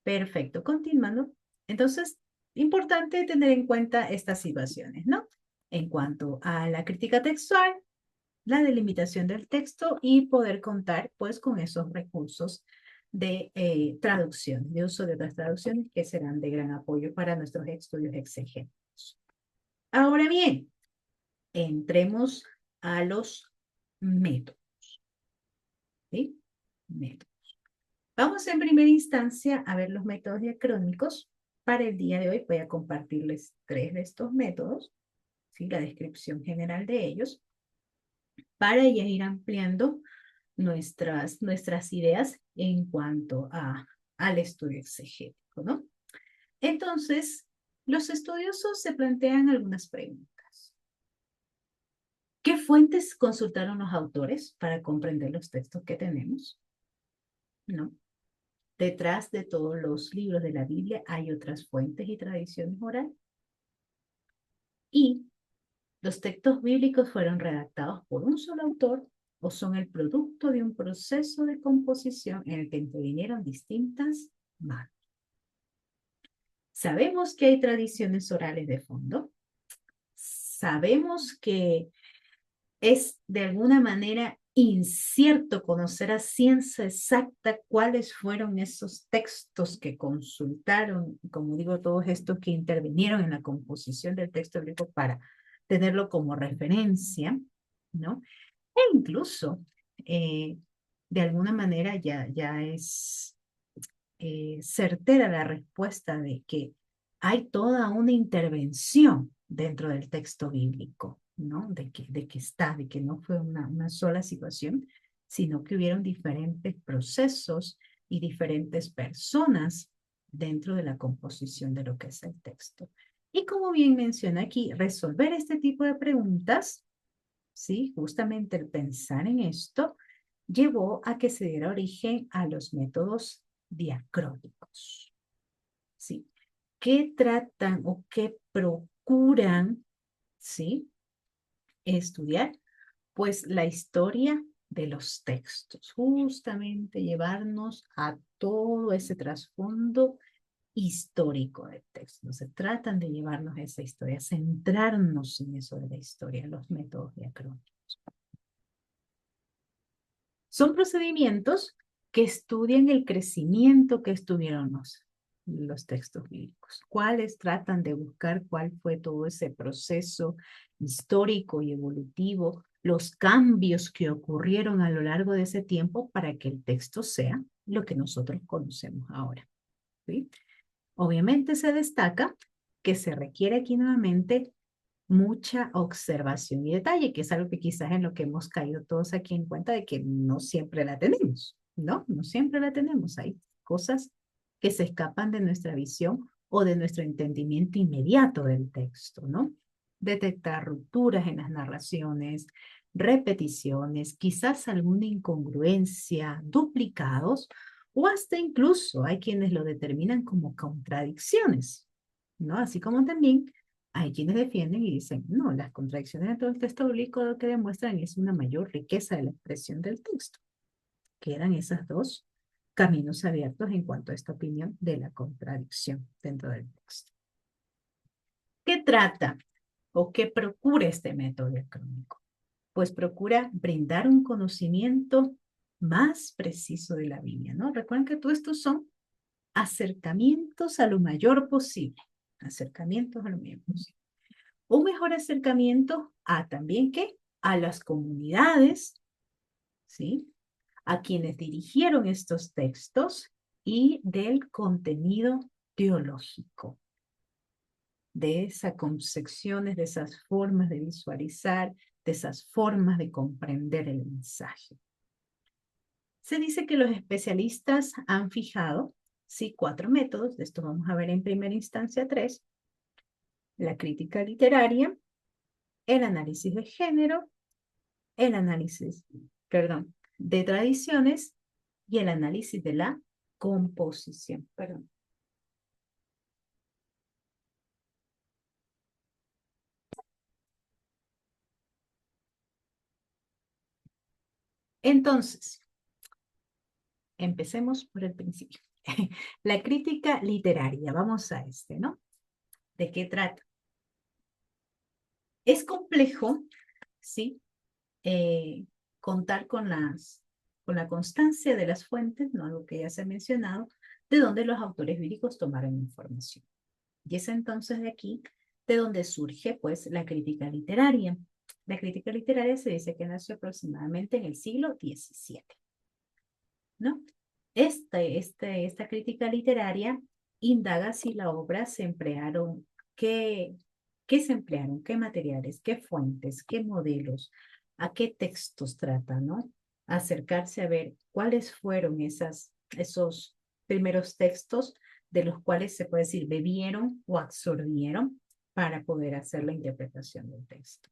perfecto, continuando, Entonces, importante tener en cuenta estas situaciones, ¿no? En cuanto a la crítica textual, la delimitación del texto y poder contar, pues, con esos recursos de traducción, de uso de otras traducciones que serán de gran apoyo para nuestros estudios exegéticos. Ahora bien, entremos a los métodos, ¿sí? Métodos. Vamos en primera instancia a ver los métodos diacrónicos. Para el día de hoy voy a compartirles 3 de estos métodos, ¿sí? La descripción general de ellos, para ya ir ampliando nuestras ideas en cuanto al estudio exegético, ¿no? Entonces, los estudiosos se plantean algunas preguntas. ¿Qué fuentes consultaron los autores para comprender los textos que tenemos? ¿No? Detrás de todos los libros de la Biblia hay otras fuentes y tradiciones orales. Y los textos bíblicos fueron redactados por un solo autor o son el producto de un proceso de composición en el que intervinieron distintas manos. Sabemos que hay tradiciones orales de fondo. Sabemos que es de alguna manera incierto conocer a ciencia exacta cuáles fueron esos textos que consultaron, como digo, todos estos que intervinieron en la composición del texto bíblico para tenerlo como referencia, ¿no? E incluso, de alguna manera ya es certera la respuesta de que hay toda una intervención dentro del texto bíblico, ¿no? De que no fue una sola situación, sino que hubieron diferentes procesos y diferentes personas dentro de la composición de lo que es el texto. Y como bien menciona aquí, resolver este tipo de preguntas, ¿sí? Justamente el pensar en esto llevó a que se diera origen a los métodos diacrónicos, ¿sí? ¿Qué tratan o qué procuran, ¿sí? Estudiar? Pues la historia de los textos, justamente llevarnos a todo ese trasfondo histórico del texto. Se tratan de llevarnos a esa historia, centrarnos en eso de la historia, los métodos diacrónicos. Son procedimientos que estudian el crecimiento que estuvieron los textos bíblicos. ¿Cuáles tratan de buscar cuál fue todo ese proceso histórico y evolutivo, los cambios que ocurrieron a lo largo de ese tiempo para que el texto sea lo que nosotros conocemos ahora? ¿Sí? Obviamente se destaca que se requiere aquí nuevamente mucha observación y detalle, que es algo que quizás en lo que hemos caído todos aquí en cuenta de que no siempre la tenemos, ¿no? No siempre la tenemos. Hay cosas que se escapan de nuestra visión o de nuestro entendimiento inmediato del texto, ¿no? Detectar rupturas en las narraciones, repeticiones, quizás alguna incongruencia, duplicados, o hasta incluso hay quienes lo determinan como contradicciones, ¿no? Así como también hay quienes defienden y dicen, no, las contradicciones dentro del texto bíblico lo que demuestran es una mayor riqueza de la expresión del texto. Quedan esos dos caminos abiertos en cuanto a esta opinión de la contradicción dentro del texto. ¿Qué trata o qué procura este método diacrónico? Pues procura brindar un conocimiento más preciso de la Biblia, ¿no? Recuerden que todo esto son acercamientos a lo mayor posible, acercamientos a lo mayor posible. Un mejor acercamiento a también ¿qué? A las comunidades, ¿sí? A quienes dirigieron estos textos y del contenido teológico, de esas concepciones, de esas formas de visualizar, de esas formas de comprender el mensaje. Se dice que los especialistas han fijado, sí, 4 métodos, de esto vamos a ver en primera instancia 3, la crítica literaria, el análisis de género, el análisis, perdón, de tradiciones y el análisis de la composición, perdón. Entonces, empecemos por el principio. La crítica literaria, vamos a este, ¿no? ¿De qué trata? Es complejo, ¿sí? Contar con la constancia de las fuentes, ¿no? Algo que ya se ha mencionado, de donde los autores bíblicos tomaron información. Y es entonces de aquí de donde surge, pues, la crítica literaria. La crítica literaria se dice que nació aproximadamente en el siglo XVII, ¿no? Esta crítica literaria indaga si la obra se emplearon, qué se emplearon, qué materiales, qué fuentes, qué modelos, a qué textos trata, ¿no? Acercarse a ver cuáles fueron esos primeros textos de los cuales se puede decir bebieron o absorbieron para poder hacer la interpretación del texto.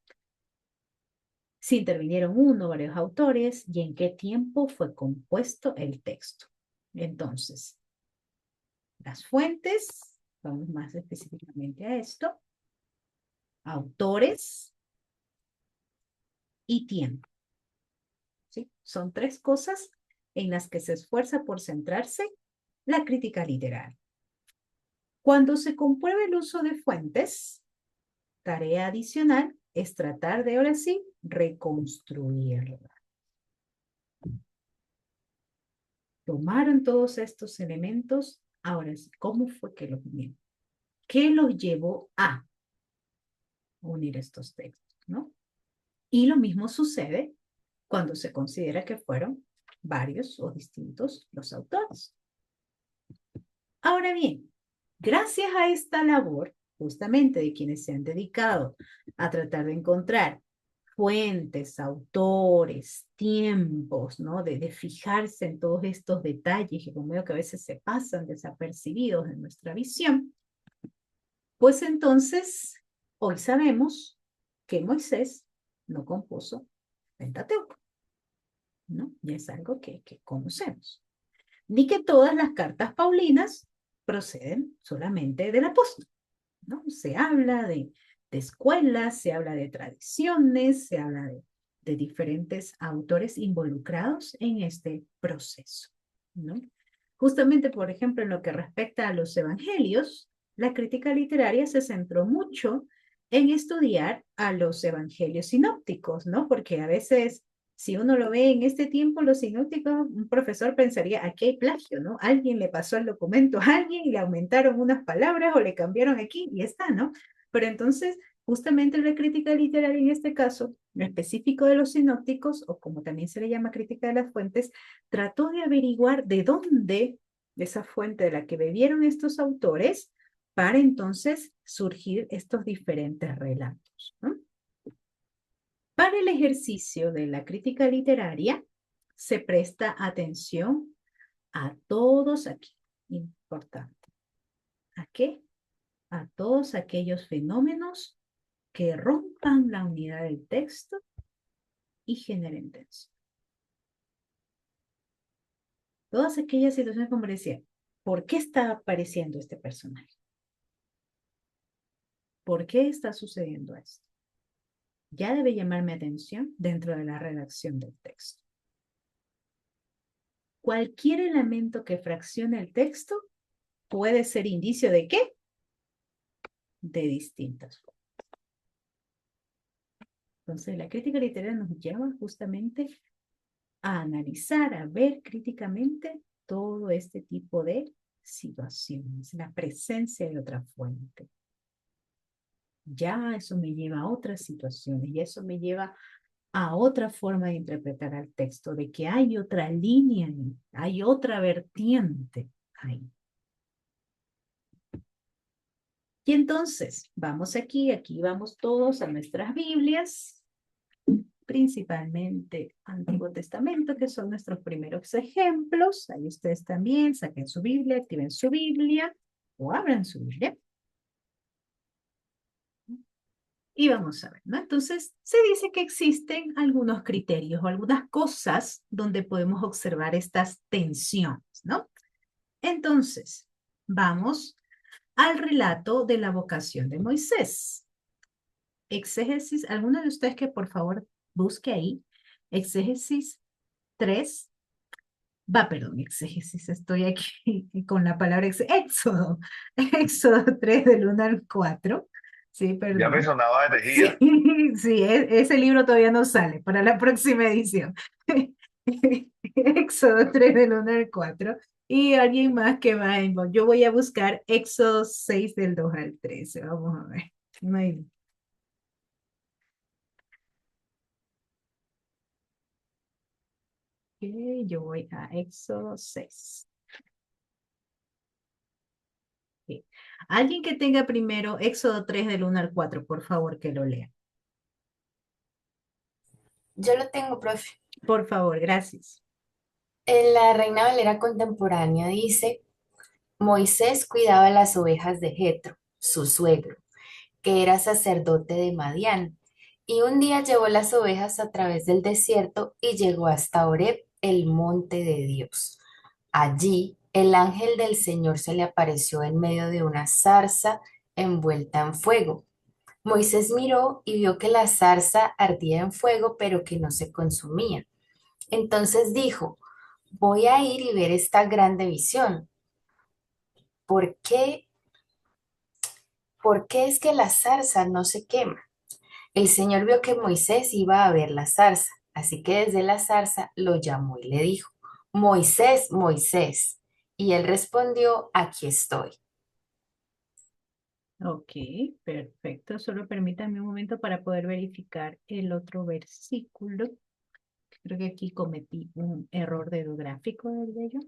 Si intervinieron uno o varios autores y en qué tiempo fue compuesto el texto. Entonces, las fuentes, vamos más específicamente a esto, autores y tiempo. ¿Sí? Son tres cosas en las que se esfuerza por centrarse la crítica literaria. Cuando se compruebe el uso de fuentes, tarea adicional es tratar de, ahora sí, reconstruirla. Tomaron todos estos elementos, ahora sí, ¿cómo fue que los unieron? ¿Qué los llevó a unir estos textos, ¿no? Y lo mismo sucede cuando se considera que fueron varios o distintos los autores. Ahora bien, gracias a esta labor, justamente de quienes se han dedicado a tratar de encontrar fuentes, autores, tiempos, ¿no? De fijarse en todos estos detalles que como veo que a veces se pasan desapercibidos en nuestra visión, pues entonces hoy sabemos que Moisés no compuso Pentateuco, ¿no? Ya es algo que conocemos. Ni que todas las cartas paulinas proceden solamente del apóstol, ¿no? Se habla de escuelas, se habla de tradiciones, se habla de diferentes autores involucrados en este proceso, ¿no? Justamente, por ejemplo, en lo que respecta a los evangelios, la crítica literaria se centró mucho en estudiar a los evangelios sinópticos, ¿no? Porque a veces, si uno lo ve en este tiempo, los sinópticos, un profesor pensaría, aquí hay plagio, ¿no? Alguien le pasó el documento a alguien y le aumentaron unas palabras o le cambiaron aquí y está, ¿no? Pero entonces, justamente la crítica literaria en este caso, lo específico de los sinópticos, o como también se le llama crítica de las fuentes, trató de averiguar de dónde, de esa fuente de la que bebieron estos autores, para entonces surgir estos diferentes relatos, ¿no? Para el ejercicio de la crítica literaria, se presta atención a todos aquí, importante, ¿a qué? A todos aquellos fenómenos que rompan la unidad del texto y generen tensión. Todas aquellas situaciones como decía, ¿por qué está apareciendo este personaje? ¿Por qué está sucediendo esto? Ya debe llamarme atención dentro de la redacción del texto. Cualquier elemento que fraccione el texto puede ser indicio ¿de qué? De distintas formas. Entonces, la crítica literaria nos lleva justamente a analizar, a ver críticamente todo este tipo de situaciones, la presencia de otra fuente. Ya eso me lleva a otras situaciones, y eso me lleva a otra forma de interpretar al texto, de que hay otra línea ahí, hay otra vertiente ahí. Y entonces, vamos aquí vamos todos a nuestras Biblias, principalmente Antiguo Testamento, que son nuestros primeros ejemplos. Ahí ustedes también saquen su Biblia, activen su Biblia o abran su Biblia. Y vamos a ver, ¿no? Entonces, se dice que existen algunos criterios o algunas cosas donde podemos observar estas tensiones, ¿no? Entonces, vamos al relato de la vocación de Moisés. Exégesis, alguno de ustedes que por favor busque ahí, Exégesis 3, perdón, exégesis, estoy aquí con la palabra Éxodo, Éxodo 3 del 1 al 4, sí, Ya me perdón. sonaba Sí, herejía. sí, ese libro todavía no sale para la próxima edición. Éxodo 3 del 1 al 4. Y alguien más que va en... Yo voy a buscar Éxodo 6 del 2 al 13. Vamos a ver. No hay- Ok, yo voy a Éxodo 6. Ok. Alguien que tenga primero Éxodo 3 del 1 al 4, por favor, que lo lea. Yo lo tengo, profe. Por favor, gracias. En la Reina Valera contemporánea dice, Moisés cuidaba las ovejas de Jetro, su suegro, que era sacerdote de Madián, y un día llevó las ovejas a través del desierto y llegó hasta Horeb, el monte de Dios. Allí el ángel del Señor se le apareció en medio de una zarza envuelta en fuego. Moisés miró y vio que la zarza ardía en fuego, pero que no se consumía. Entonces dijo, voy a ir y ver esta grande visión. ¿Por qué? ¿Por qué es que la zarza no se quema? El Señor vio que Moisés iba a ver la zarza, así que desde la zarza lo llamó y le dijo, Moisés, Moisés. Y él respondió, aquí estoy. Ok, perfecto. Solo permítanme un momento para poder verificar el otro versículo. Creo que aquí cometí un error de gráfico del de ello.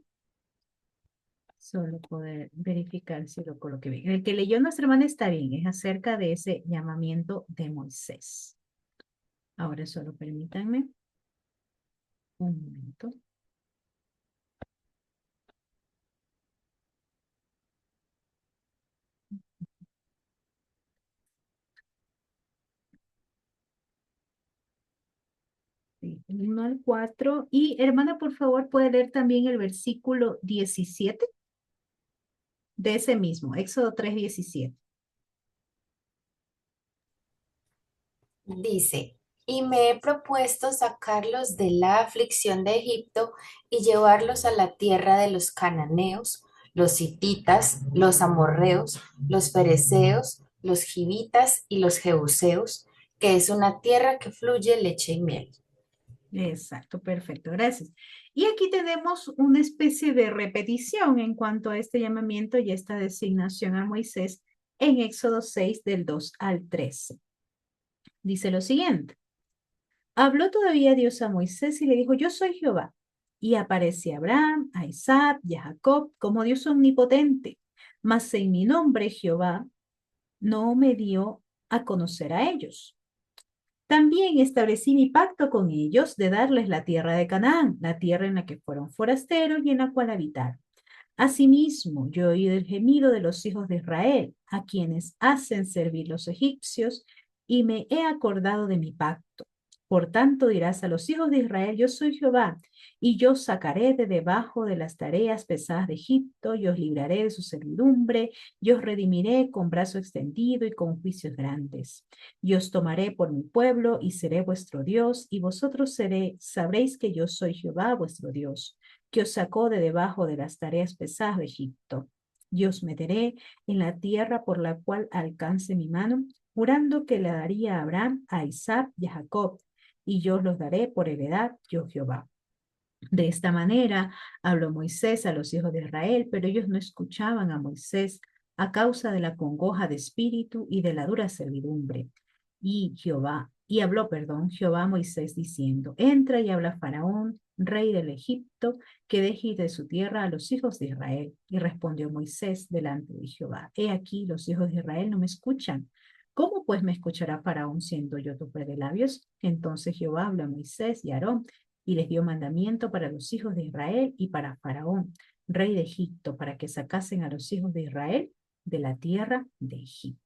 Solo poder verificar si lo coloqué bien. El que leyó nuestra hermana está bien, es acerca de ese llamamiento de Moisés. Ahora solo permítanme un momento. Sí, el 1 al 4. Y hermana, por favor, puede leer también el versículo 17 de ese mismo, Éxodo 3:17. Dice, y me he propuesto sacarlos de la aflicción de Egipto y llevarlos a la tierra de los cananeos, los hititas, los amorreos, los fereceos, los givitas y los jebuseos, que es una tierra que fluye leche y miel. Exacto, perfecto, gracias. Y aquí tenemos una especie de repetición en cuanto a este llamamiento y esta designación a Moisés en Éxodo 6 del 2 al 13. Dice lo siguiente. Habló todavía Dios a Moisés y le dijo, yo soy Jehová. Y aparece a Abraham, a Isaac y a Jacob como Dios omnipotente. Mas en mi nombre Jehová no me dio a conocer a ellos. También establecí mi pacto con ellos de darles la tierra de Canaán, la tierra en la que fueron forasteros y en la cual habitaron. Asimismo, yo he oído el gemido de los hijos de Israel, a quienes hacen servir los egipcios, y me he acordado de mi pacto. Por tanto dirás a los hijos de Israel, yo soy Jehová, y yo sacaré de debajo de las tareas pesadas de Egipto, y os libraré de su servidumbre, y os redimiré con brazo extendido y con juicios grandes. Y os tomaré por mi pueblo, y seré vuestro Dios, y vosotros sabréis que yo soy Jehová, vuestro Dios, que os sacó de debajo de las tareas pesadas de Egipto. Y os meteré en la tierra por la cual alcance mi mano, jurando que le daría a Abraham, a Isaac y a Jacob, y yo os los daré por heredad, yo Jehová. De esta manera habló Moisés a los hijos de Israel, pero ellos no escuchaban a Moisés a causa de la congoja de espíritu y de la dura servidumbre. Y habló, Jehová a Moisés diciendo, entra y habla a Faraón, rey del Egipto, que deje ir de su tierra a los hijos de Israel. Y respondió Moisés delante de Jehová, he aquí, los hijos de Israel no me escuchan. ¿Cómo pues me escuchará Faraón siendo yo tu de labios? Entonces Jehová habló a Moisés y a Aarón y les dio mandamiento para los hijos de Israel y para Faraón, rey de Egipto, para que sacasen a los hijos de Israel de la tierra de Egipto.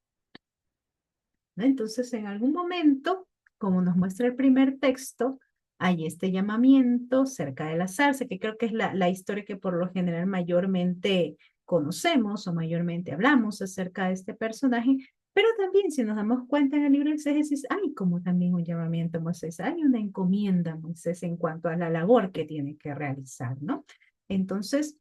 ¿No? Entonces, en algún momento, como nos muestra el primer texto, hay este llamamiento cerca de la zarza, que creo que es la historia que por lo general mayormente conocemos o mayormente hablamos acerca de este personaje, Pero también, si nos damos cuenta en el libro de exégesis, hay como también un llamamiento a Moisés, hay una encomienda a Moisés en cuanto a la labor que tiene que realizar, ¿no? Entonces,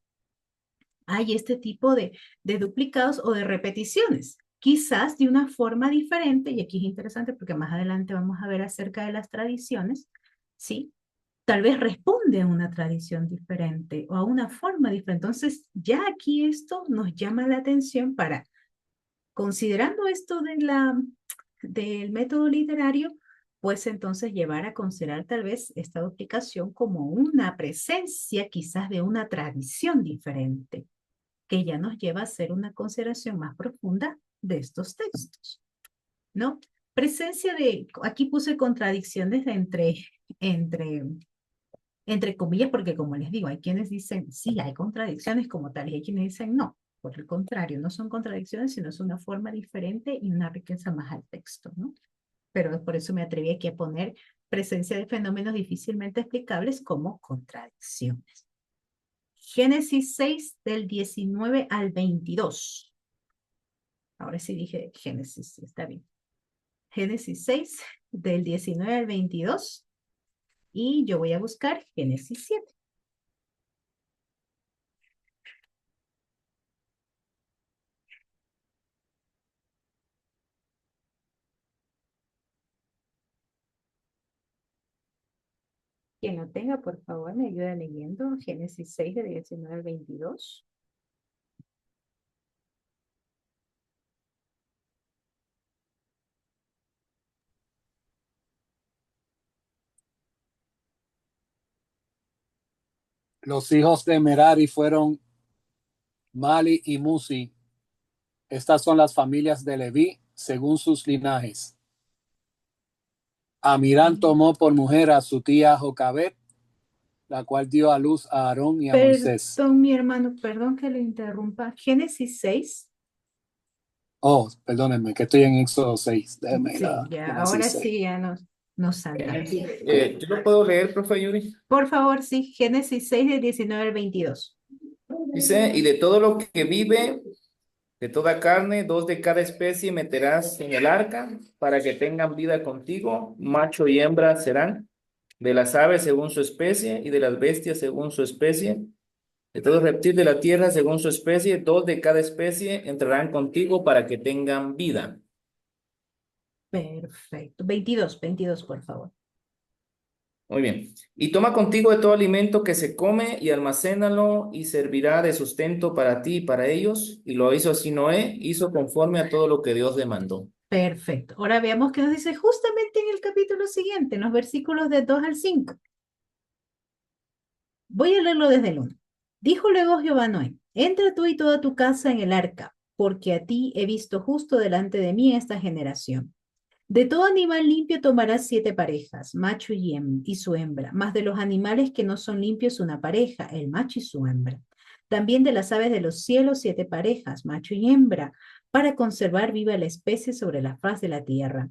hay este tipo de duplicados o de repeticiones, quizás de una forma diferente, y aquí es interesante porque más adelante vamos a ver acerca de las tradiciones, ¿sí? Tal vez responde a una tradición diferente o a una forma diferente. Entonces, ya aquí esto nos llama la atención para, considerando esto del método literario, pues entonces llevar a considerar tal vez esta duplicación como una presencia quizás de una tradición diferente que ya nos lleva a hacer una consideración más profunda de estos textos, ¿no? Presencia de, aquí puse contradicciones entre, entre comillas, porque como les digo, hay quienes dicen, sí, hay contradicciones como tal, y hay quienes dicen, no, por el contrario, no son contradicciones, sino es una forma diferente y una riqueza más al texto, ¿no? Pero por eso me atreví aquí a poner presencia de fenómenos difícilmente explicables como contradicciones. Génesis 6 del 19 al 22. Ahora sí dije Génesis, sí, está bien. Génesis 6 del 19 al 22. Y yo voy a buscar Génesis 7. Quien lo tenga, por favor, me ayuda leyendo Génesis 6 del 19 al 22. Los hijos de Merari fueron Mali y Musi. Estas son las familias de Leví según sus linajes. Amirán tomó por mujer a su tía Jocabet, la cual dio a luz a Aarón y a Moisés. Perdón, mi hermano, perdón que lo interrumpa. Génesis 6. Oh, perdónenme, que estoy en Éxodo 6. Déjeme Sí, la ya, Génesis ahora 6. sí ya nos saltamos. ¿Yo lo puedo leer, profe Yuri? Por favor, sí, Génesis 6 del 19 al 22. Dice, y de todo lo que vive, de toda carne, dos de cada especie meterás en el arca para que tengan vida contigo, macho y hembra serán, de las aves según su especie y de las bestias según su especie, de todo reptil de la tierra según su especie, dos de cada especie entrarán contigo para que tengan vida. Perfecto. 22, por favor. Muy bien. Y toma contigo de todo alimento que se come y almacénalo y servirá de sustento para ti y para ellos. Y lo hizo así Noé, hizo conforme a todo lo que Dios demandó. Perfecto. Ahora veamos qué nos dice justamente en el capítulo siguiente, en los versículos de 2 al 5. Voy a leerlo desde el 1. Dijo luego Jehová a Noé, entra tú y toda tu casa en el arca, porque a ti he visto justo delante de mí esta generación. De todo animal limpio tomarás 7 parejas, macho y su hembra, más de los animales que no son limpios una pareja, el macho y su hembra. También de las aves de los cielos 7 parejas, macho y hembra, para conservar viva la especie sobre la faz de la tierra.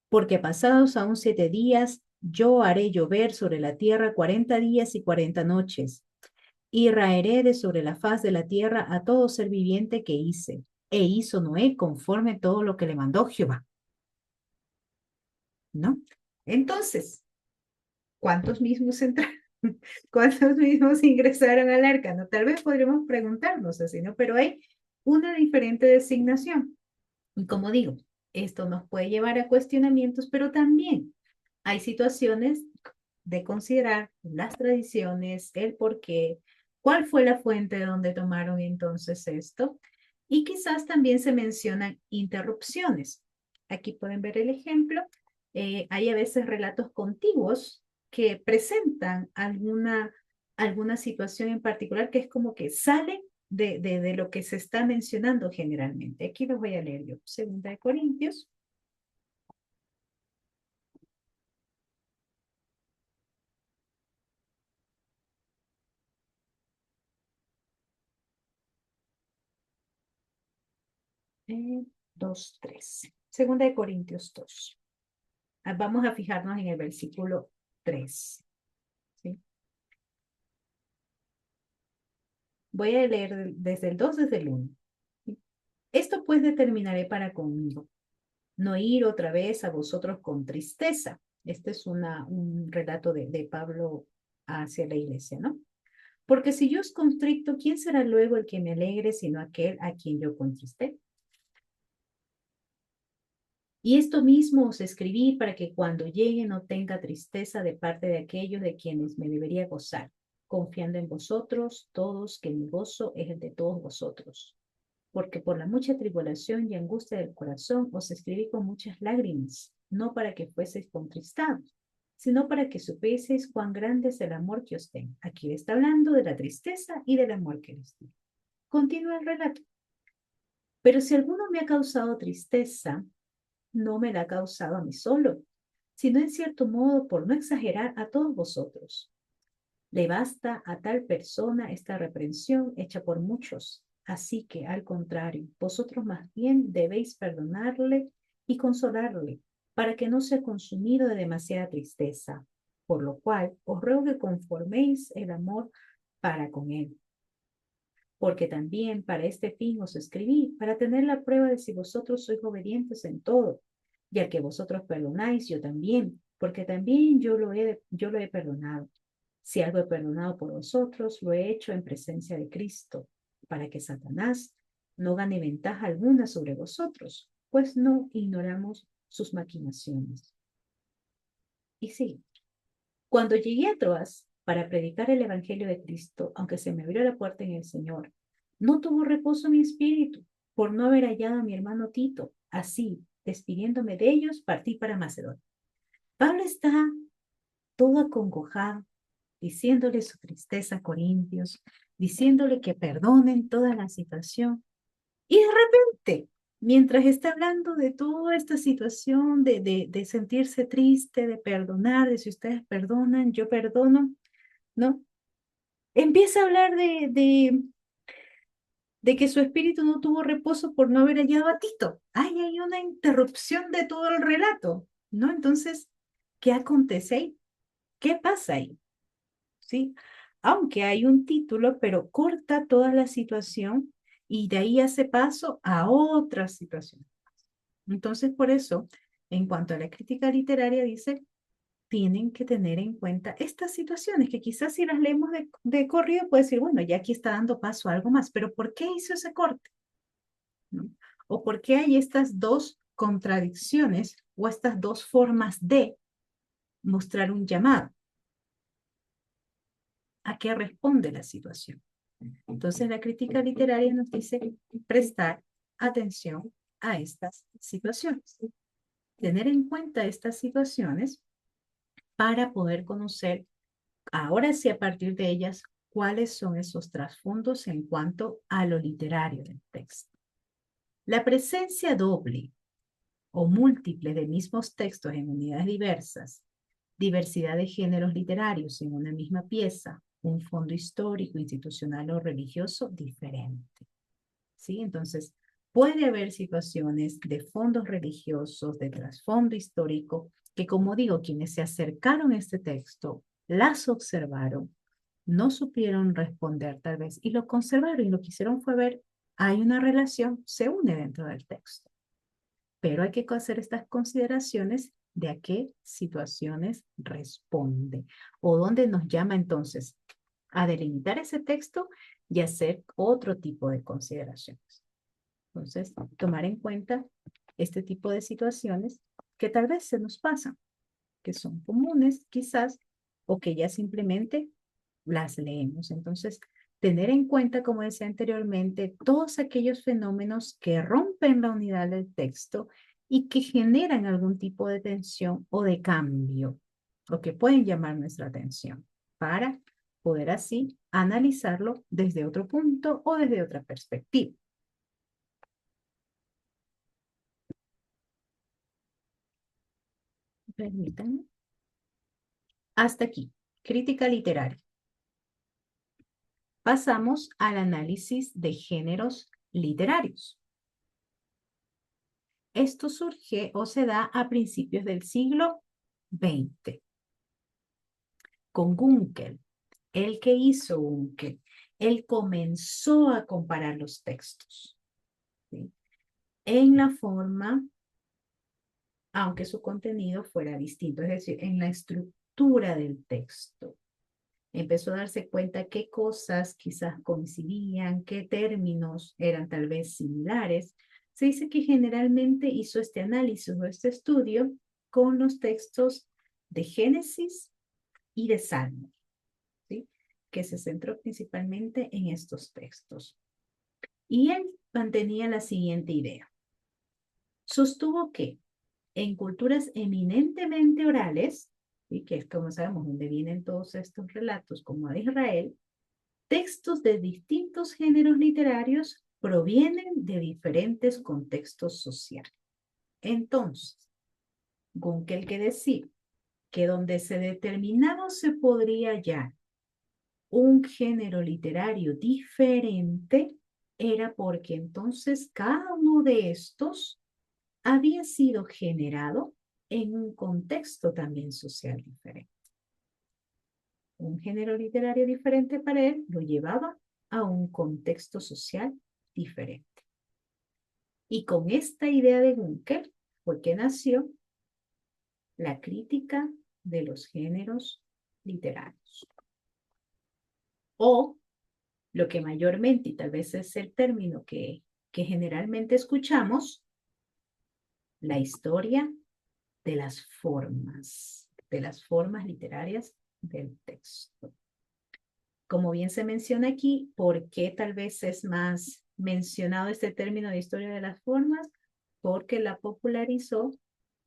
Porque pasados aún 7 días, yo haré llover sobre la tierra 40 días y 40 noches, y raeré de sobre la faz de la tierra a todo ser viviente que hice. E hizo Noé conforme todo lo que le mandó Jehová. ¿No? Entonces, ¿cuántos mismos entraron? ¿Cuántos mismos ingresaron al arca? No, tal vez podríamos preguntarnos así, ¿no? Pero hay una diferente designación. Y como digo, esto nos puede llevar a cuestionamientos, pero también hay situaciones de considerar las tradiciones, el por qué, cuál fue la fuente de donde tomaron entonces esto. Y quizás también se mencionan interrupciones. Aquí pueden ver el ejemplo. Hay a veces relatos contiguos que presentan alguna situación en particular que es como que sale de lo que se está mencionando generalmente. Aquí los voy a leer yo. Segunda de Corintios. Eh, 2, 3. Segunda de Corintios 2. Vamos a fijarnos en el versículo 3. ¿Sí? Voy a leer desde el 2, desde el 1. ¿Sí? Esto pues determinaré para conmigo, no ir otra vez a vosotros con tristeza. Este es un relato de Pablo hacia la iglesia, ¿no? Porque si yo os constricto, ¿quién será luego el que me alegre sino aquel a quien yo contristé? Y esto mismo os escribí para que cuando llegue no tenga tristeza de parte de aquellos de quienes me debería gozar, confiando en vosotros todos que mi gozo es el de todos vosotros. Porque por la mucha tribulación y angustia del corazón os escribí con muchas lágrimas, no para que fueseis contristados, sino para que supieseis cuán grande es el amor que os tengo. Aquí está hablando de la tristeza y del amor que les tengo. Continúa el relato. Pero si alguno me ha causado tristeza, no me la ha causado a mí solo, sino en cierto modo, por no exagerar, a todos vosotros. Le basta a tal persona esta reprensión hecha por muchos. Así que, al contrario, vosotros más bien debéis perdonarle y consolarle, para que no sea consumido de demasiada tristeza. Por lo cual, os ruego que conforméis el amor para con él. Porque también para este fin os escribí, para tener la prueba de si vosotros sois obedientes en todo. Y al que vosotros perdonáis, yo también, porque también yo lo he perdonado. Si algo he perdonado por vosotros, lo he hecho en presencia de Cristo, para que Satanás no gane ventaja alguna sobre vosotros, pues no ignoramos sus maquinaciones. Y sí, cuando llegué a Troas para predicar el Evangelio de Cristo, aunque se me abrió la puerta en el Señor, no tuvo reposo mi espíritu por no haber hallado a mi hermano Tito. Así, despidiéndome de ellos, partí para Macedonia. Pablo está todo acongojado, diciéndole su tristeza a Corintios, diciéndole que perdonen toda la situación. Y de repente, mientras está hablando de toda esta situación, de sentirse triste, de perdonar, de si ustedes perdonan, yo perdono, ¿no? Empieza a hablar de que su espíritu no tuvo reposo por no haber hallado a Tito. Ay, hay una interrupción de todo el relato, ¿no? Entonces, ¿qué acontece ahí? ¿Qué pasa ahí? ¿Sí? Aunque hay un título, pero corta toda la situación y de ahí hace paso a otra situación. Entonces, por eso, en cuanto a la crítica literaria, dice, tienen que tener en cuenta estas situaciones, que quizás si las leemos de corrido, puede decir, bueno, ya aquí está dando paso a algo más, pero ¿por qué hizo ese corte? ¿No? ¿O por qué hay estas dos contradicciones o estas dos formas de mostrar un llamado? ¿A qué responde la situación? Entonces, la crítica literaria nos dice prestar atención a estas situaciones. Tener en cuenta estas situaciones para poder conocer, ahora sí a partir de ellas, cuáles son esos trasfondos en cuanto a lo literario del texto. La presencia doble o múltiple de mismos textos en unidades diversas, diversidad de géneros literarios en una misma pieza, un fondo histórico, institucional o religioso diferente. ¿Sí? Entonces, puede haber situaciones de fondos religiosos, de trasfondo histórico, que como digo, quienes se acercaron a este texto, las observaron, no supieron responder tal vez, y lo conservaron y lo que hicieron fue ver, hay una relación, se une dentro del texto. Pero hay que hacer estas consideraciones de a qué situaciones responde o dónde nos llama entonces a delimitar ese texto y hacer otro tipo de consideraciones. Entonces, tomar en cuenta este tipo de situaciones que tal vez se nos pasan, que son comunes quizás, o que ya simplemente las leemos. Entonces, tener en cuenta, como decía anteriormente, todos aquellos fenómenos que rompen la unidad del texto y que generan algún tipo de tensión o de cambio, o que pueden llamar nuestra atención, para poder así analizarlo desde otro punto o desde otra perspectiva. Permítanme. Hasta aquí, crítica literaria. Pasamos al análisis de géneros literarios. Esto surge o se da a principios del siglo XX, con Gunkel. El que hizo Gunkel, él comenzó a comparar los textos, ¿sí? En la forma aunque su contenido fuera distinto, es decir, en la estructura del texto. Empezó a darse cuenta qué cosas quizás coincidían, qué términos eran tal vez similares. Se dice que generalmente hizo este análisis o este estudio con los textos de Génesis y de Salmos, ¿sí? Que se centró principalmente en estos textos. Y él mantenía la siguiente idea. Sostuvo que en culturas eminentemente orales, y que es como sabemos donde vienen todos estos relatos, como de Israel, textos de distintos géneros literarios provienen de diferentes contextos sociales. Entonces, Gunkel que decía que donde se determinaba o se podría hallar un género literario diferente, era porque entonces cada uno de estos había sido generado en un contexto también social diferente. Un género literario diferente para él lo llevaba a un contexto social diferente. Y con esta idea de Gunkel fue que nació la crítica de los géneros literarios. O lo que mayormente, y tal vez es el término que generalmente escuchamos, la historia de las formas literarias del texto. Como bien se menciona aquí, ¿por qué tal vez es más mencionado este término de historia de las formas? Porque la popularizó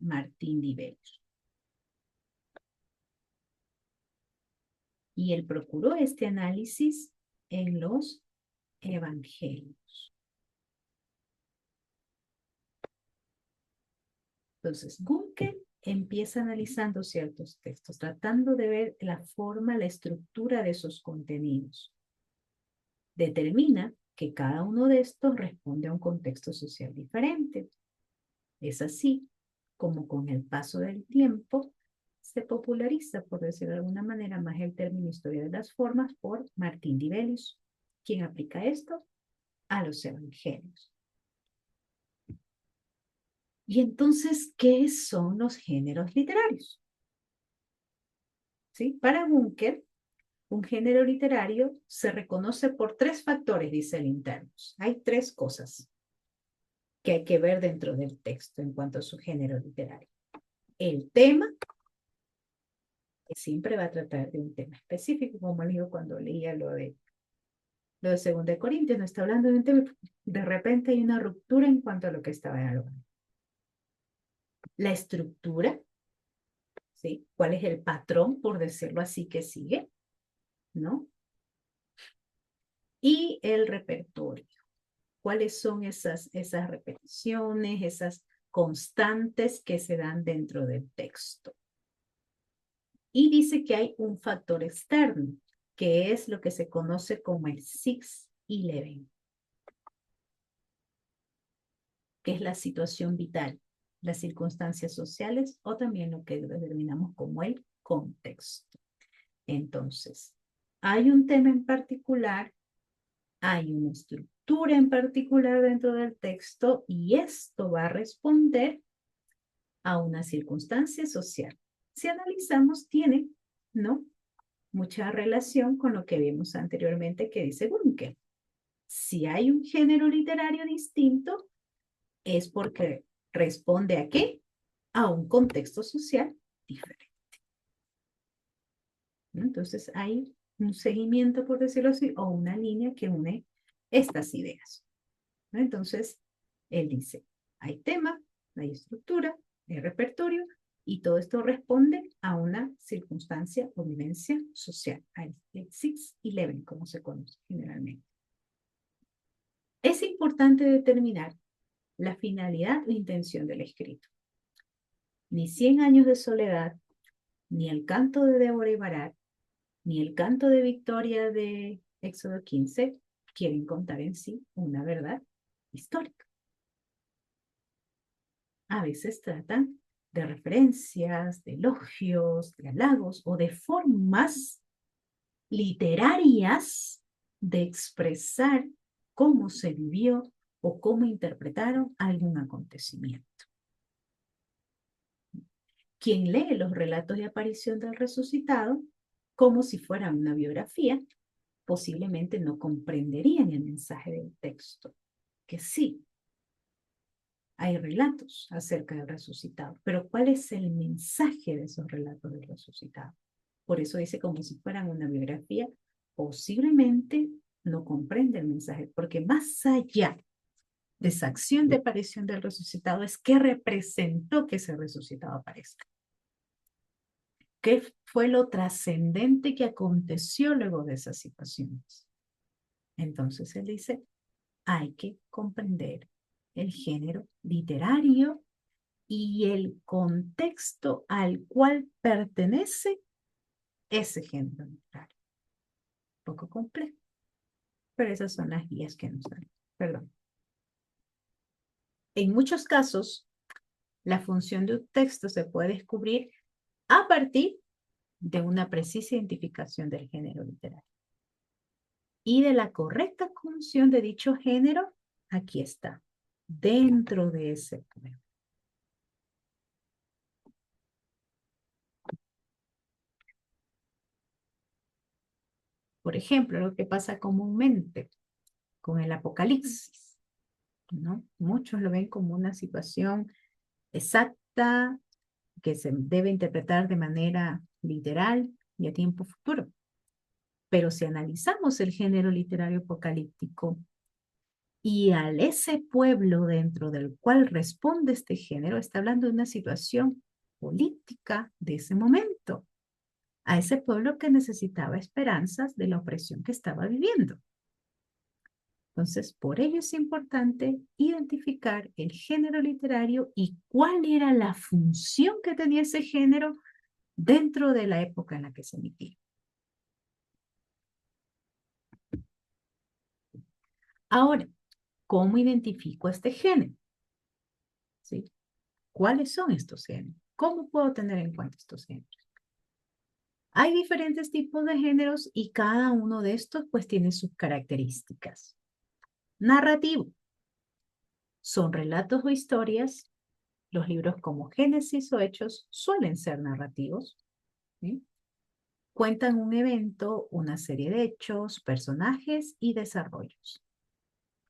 Martín Dibelius. Y él procuró este análisis en los evangelios. Entonces, Gunkel empieza analizando ciertos textos, tratando de ver la forma, la estructura de esos contenidos. Determina que cada uno de estos responde a un contexto social diferente. Es así como con el paso del tiempo se populariza, por decirlo de alguna manera, más el término historia de las formas por Martín Dibelius, quien aplica esto a los evangelios. Y entonces, ¿qué son los géneros literarios? ¿Sí? Para Gunkel, un género literario se reconoce por 3 factores, dice el Internos. Hay 3 cosas que hay que ver dentro del texto en cuanto a su género literario. El tema, que siempre va a tratar de un tema específico, como le digo cuando leía lo de 2 de Corintios, no está hablando de un tema, de repente hay una ruptura en cuanto a lo que estaba hablando. La estructura, ¿sí? ¿Cuál es el patrón, por decirlo así, que sigue? ¿No? Y el repertorio. ¿Cuáles son esas repeticiones, esas constantes que se dan dentro del texto? Y dice que hay un factor externo, que es lo que se conoce como el 6-11, que es la situación vital, las circunstancias sociales o también lo que denominamos como el contexto. Entonces, hay un tema en particular, hay una estructura en particular dentro del texto y esto va a responder a una circunstancia social. Si analizamos, tiene, ¿no?, mucha relación con lo que vimos anteriormente que dice Gunkel. Si hay un género literario distinto, es porque responde ¿a qué? A un contexto social diferente. Entonces hay un seguimiento, por decirlo así, o una línea que une estas ideas. Entonces, él dice, hay tema, hay estructura, hay repertorio, y todo esto responde a una circunstancia o vivencia social, al 6-11, como se conoce generalmente. Es importante determinar la finalidad o intención del escrito. Ni 100 años de soledad, ni el canto de Débora y Barak, ni el canto de Victoria de Éxodo 15 quieren contar en sí una verdad histórica. A veces tratan de referencias, de elogios, de halagos o de formas literarias de expresar cómo se vivió o cómo interpretaron algún acontecimiento. quien lee los relatos de aparición del resucitado como si fuera una biografía, posiblemente no comprenderían el mensaje del texto, que sí, hay relatos acerca del resucitado, pero ¿cuál es el mensaje de esos relatos del resucitado? Por eso dice como si fueran una biografía, posiblemente no comprende el mensaje, porque más allá de esa acción de aparición del resucitado es qué representó que ese resucitado aparezca. ¿Qué fue lo trascendente que aconteció luego de esas situaciones? Entonces él dice, hay que comprender el género literario y el contexto al cual pertenece ese género literario. Poco complejo, pero esas son las guías que nos dan. Perdón. En muchos casos, la función de un texto se puede descubrir a partir de una precisa identificación del género literario. Y de la correcta función de dicho género, aquí está, dentro de ese poema. Por ejemplo, lo que pasa comúnmente con el Apocalipsis, ¿no? Muchos lo ven como una situación exacta que se debe interpretar de manera literal y a tiempo futuro. Pero si analizamos el género literario apocalíptico y al ese pueblo dentro del cual responde este género, está hablando de una situación política de ese momento, a ese pueblo que necesitaba esperanzas de la opresión que estaba viviendo. Entonces, por ello es importante identificar el género literario y cuál era la función que tenía ese género dentro de la época en la que se emitía. Ahora, ¿cómo identifico este género? ¿Sí? ¿Cuáles son estos géneros? ¿Cómo puedo tener en cuenta estos géneros? Hay diferentes tipos de géneros y cada uno de estos pues tiene sus características. Narrativo. Son relatos o historias. Los libros como Génesis o Hechos suelen ser narrativos. ¿Sí? Cuentan un evento, una serie de hechos, personajes y desarrollos.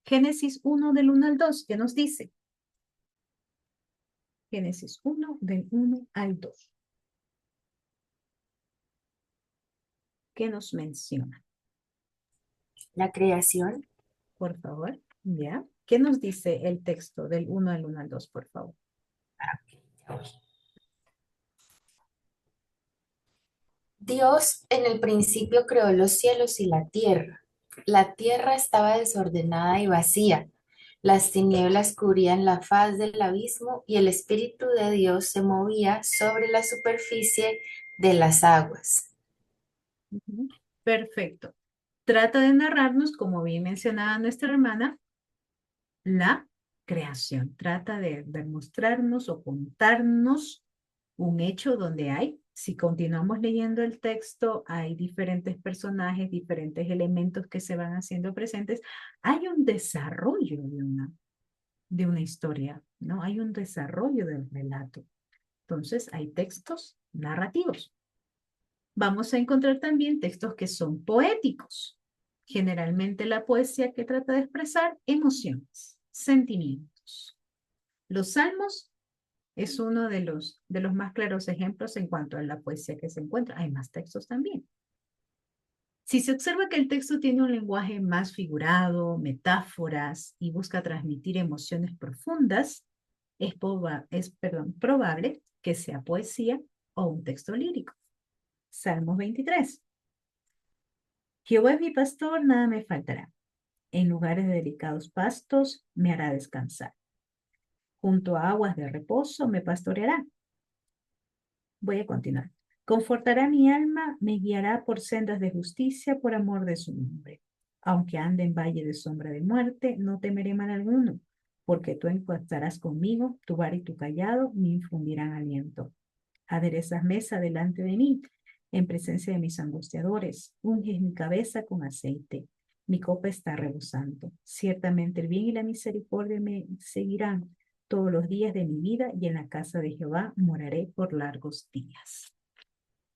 Génesis 1 del 1 al 2, ¿qué nos dice? Génesis 1 del 1 al 2. ¿Qué nos menciona? La creación. Por favor, ¿ya? ¿Qué nos dice el texto del 1 al 1 al 2, por favor? Dios en el principio creó los cielos y la tierra. La tierra estaba desordenada y vacía. Las tinieblas cubrían la faz del abismo y el Espíritu de Dios se movía sobre la superficie de las aguas. Perfecto. Trata de narrarnos, como bien mencionaba nuestra hermana, la creación. Trata de demostrarnos o contarnos un hecho donde hay, si continuamos leyendo el texto, hay diferentes personajes, diferentes elementos que se van haciendo presentes. Hay un desarrollo de una historia, ¿no? Hay un desarrollo del relato. Entonces, hay textos narrativos. Vamos a encontrar también textos que son poéticos. Generalmente la poesía que trata de expresar emociones, sentimientos. Los salmos es uno de los más claros ejemplos en cuanto a la poesía que se encuentra. Hay más textos también. Si se observa que el texto tiene un lenguaje más figurado, metáforas y busca transmitir emociones profundas, es probable que sea poesía o un texto lírico. Salmos 23. Jehová es mi pastor, nada me faltará. En lugares de delicados pastos me hará descansar. Junto a aguas de reposo me pastoreará. Voy a continuar. Confortará mi alma, me guiará por sendas de justicia por amor de su nombre. Aunque ande en valle de sombra de muerte, no temeré mal alguno, porque tú estarás conmigo, tu vara y tu callado me infundirán aliento. Aderezas mesa delante de mí, en presencia de mis angustiadores. Unges mi cabeza con aceite. Mi copa está rebosando. Ciertamente el bien y la misericordia me seguirán todos los días de mi vida y en la casa de Jehová moraré por largos días.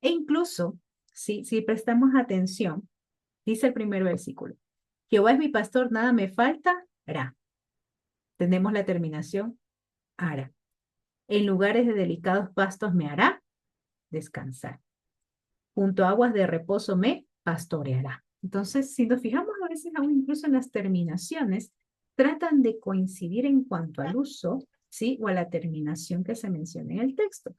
E incluso, si prestamos atención, dice el primer versículo, Jehová es mi pastor, nada me faltará. Tenemos la terminación, hará. En lugares de delicados pastos me hará descansar. Junto a aguas de reposo me pastoreará. Entonces, si nos fijamos a veces aún incluso en las terminaciones, tratan de coincidir en cuanto al uso, ¿sí? O a la terminación que se menciona en el texto.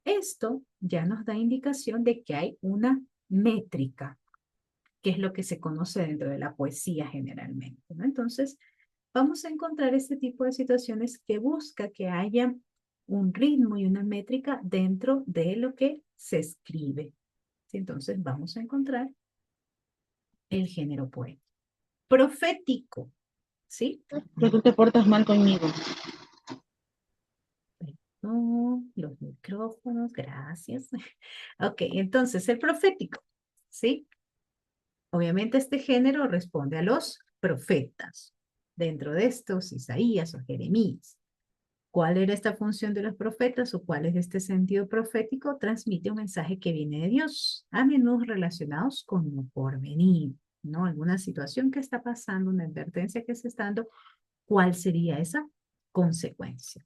Esto ya nos da indicación de que hay una métrica, que es lo que se conoce dentro de la poesía generalmente, ¿no? Entonces, vamos a encontrar este tipo de situaciones que busca que haya un ritmo y una métrica dentro de lo que se escribe. Entonces vamos a encontrar el género poético. Profético, ¿sí? Que tú te portas mal conmigo. No, los micrófonos, gracias. Ok, entonces el profético, ¿sí? Obviamente este género responde a los profetas. Dentro de estos, Isaías o Jeremías. ¿Cuál era esta función de los profetas o cuál es este sentido profético? Transmite un mensaje que viene de Dios, a menudo relacionados con lo porvenir, ¿no? Alguna situación que está pasando, una advertencia que se está dando, ¿cuál sería esa consecuencia?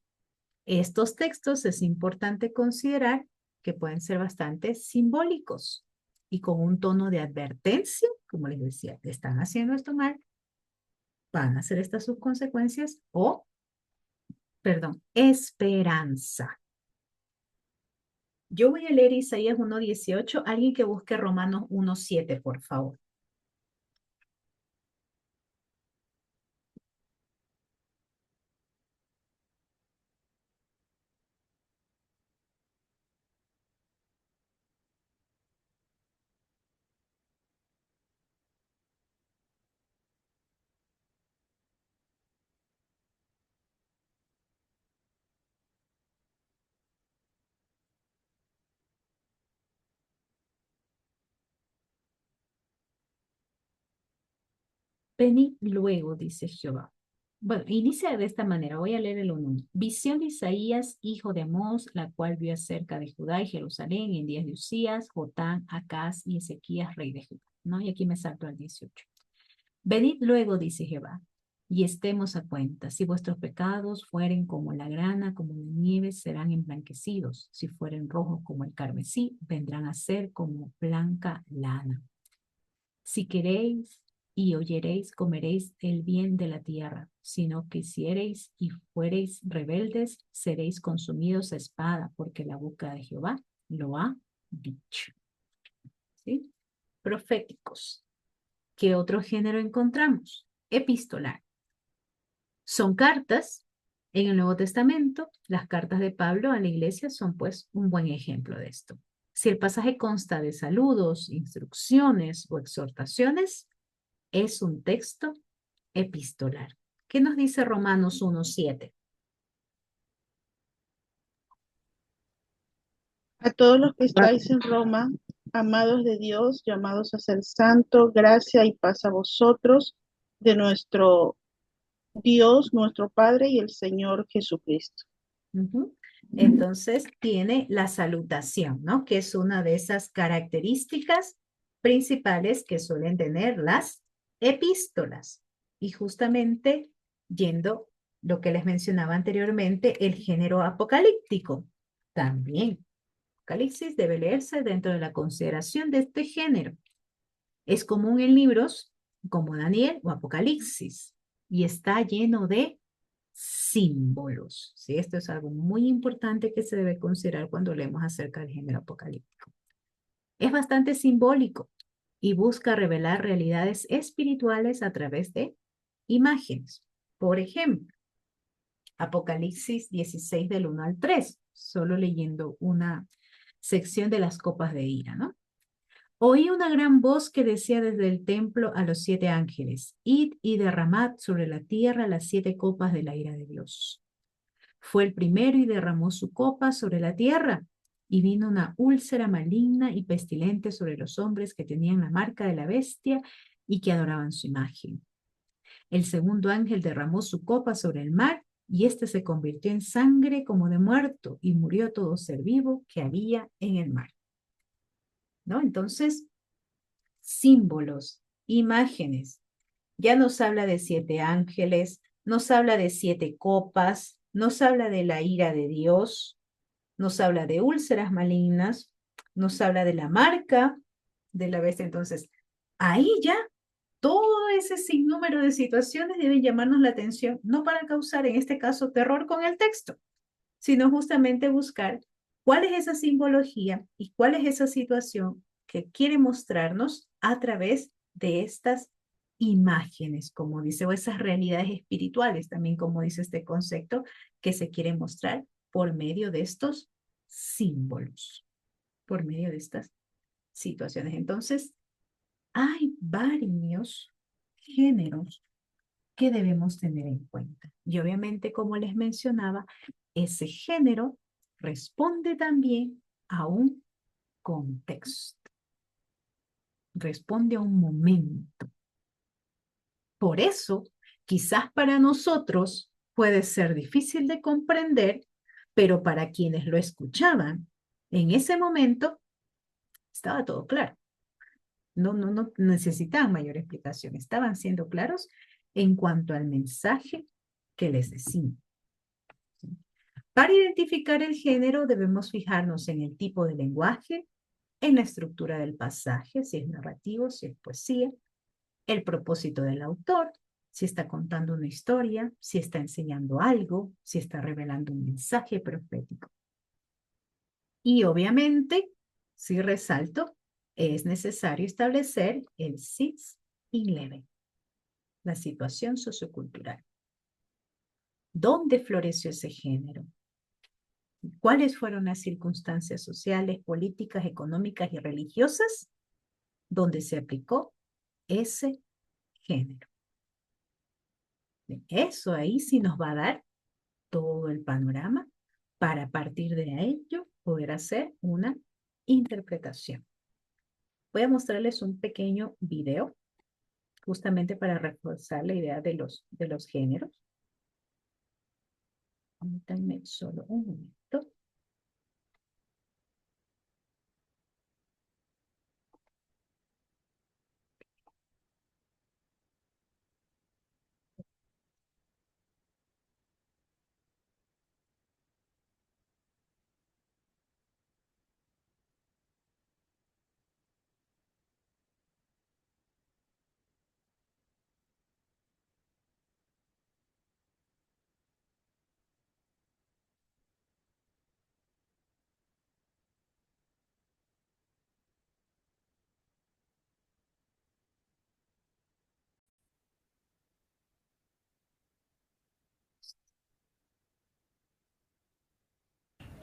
Estos textos es importante considerar que pueden ser bastante simbólicos y con un tono de advertencia, como les decía, te están haciendo esto mal, van a ser estas sus consecuencias o esperanza. Yo voy a leer Isaías 1:18. Alguien que busque Romanos 1:7, por favor. Venid luego, dice Jehová. Bueno, inicia de esta manera. Voy a leer el 1. Visión de Isaías, hijo de Amós, la cual vio acerca de Judá y Jerusalén en días de Usías, Jotán, Acaz y Ezequías, rey de Judá. ¿No? Y aquí me salto al 18. Venid luego, dice Jehová, y estemos a cuenta. Si vuestros pecados fueren como la grana, como la nieve, serán emblanquecidos. Si fueren rojos como el carmesí, vendrán a ser como blanca lana. Si queréis y oyeréis, comeréis el bien de la tierra. Si no quisiereis y fuereis rebeldes, seréis consumidos a espada, porque la boca de Jehová lo ha dicho. ¿Sí? Proféticos. ¿Qué otro género encontramos? Epistolar. Son cartas. En el Nuevo Testamento, las cartas de Pablo a la iglesia son pues un buen ejemplo de esto. Si el pasaje consta de saludos, instrucciones o exhortaciones, es un texto epistolar. ¿Qué nos dice Romanos 1:7? A todos los que estáis en Roma, amados de Dios, llamados a ser santo, gracia y paz a vosotros, de nuestro Dios, nuestro Padre y el Señor Jesucristo. Entonces tiene la salutación, ¿no? Que es una de esas características principales que suelen tener las epístolas. Y justamente yendo lo que les mencionaba anteriormente, el género apocalíptico. También, Apocalipsis debe leerse dentro de la consideración de este género. Es común en libros como Daniel o Apocalipsis y está lleno de símbolos. ¿Sí? Esto es algo muy importante que se debe considerar cuando leemos acerca del género apocalíptico. Es bastante simbólico y busca revelar realidades espirituales a través de imágenes. Por ejemplo, Apocalipsis 16 del 1 al 3, solo leyendo una sección de las copas de ira, ¿no? Oí una gran voz que decía desde el templo a los 7 ángeles, id y derramad sobre la tierra las 7 copas de la ira de Dios. Fue el primero y derramó su copa sobre la tierra, y vino una úlcera maligna y pestilente sobre los hombres que tenían la marca de la bestia y que adoraban su imagen. El segundo ángel derramó su copa sobre el mar, y éste se convirtió en sangre como de muerto, y murió todo ser vivo que había en el mar. ¿No? Entonces, símbolos, imágenes. Ya nos habla de 7 ángeles, nos habla de 7 copas, nos habla de la ira de Dios, nos habla de úlceras malignas, nos habla de la marca de la bestia. Entonces, ahí ya todo ese sinnúmero de situaciones deben llamarnos la atención, no para causar, en este caso, terror con el texto, sino justamente buscar cuál es esa simbología y cuál es esa situación que quiere mostrarnos a través de estas imágenes, como dice, o esas realidades espirituales, también como dice este concepto, que se quiere mostrar por medio de estos símbolos, por medio de estas situaciones. Entonces, hay varios géneros que debemos tener en cuenta. Y obviamente, como les mencionaba, ese género responde también a un contexto, responde a un momento. Por eso, quizás para nosotros puede ser difícil de comprender, pero para quienes lo escuchaban en ese momento estaba todo claro. No necesitaban mayor explicación, estaban siendo claros en cuanto al mensaje que les decían. Para identificar el género debemos fijarnos en el tipo de lenguaje, en la estructura del pasaje, si es narrativo, si es poesía, el propósito del autor, si está contando una historia, si está enseñando algo, si está revelando un mensaje profético. Y obviamente, si resalto, es necesario establecer el sitz in leben, la situación sociocultural. ¿Dónde floreció ese género? ¿Cuáles fueron las circunstancias sociales, políticas, económicas y religiosas donde se aplicó ese género? Eso ahí sí nos va a dar todo el panorama para a partir de ello poder hacer una interpretación. Voy a mostrarles un pequeño video justamente para reforzar la idea de los géneros. Permítanme solo un momento.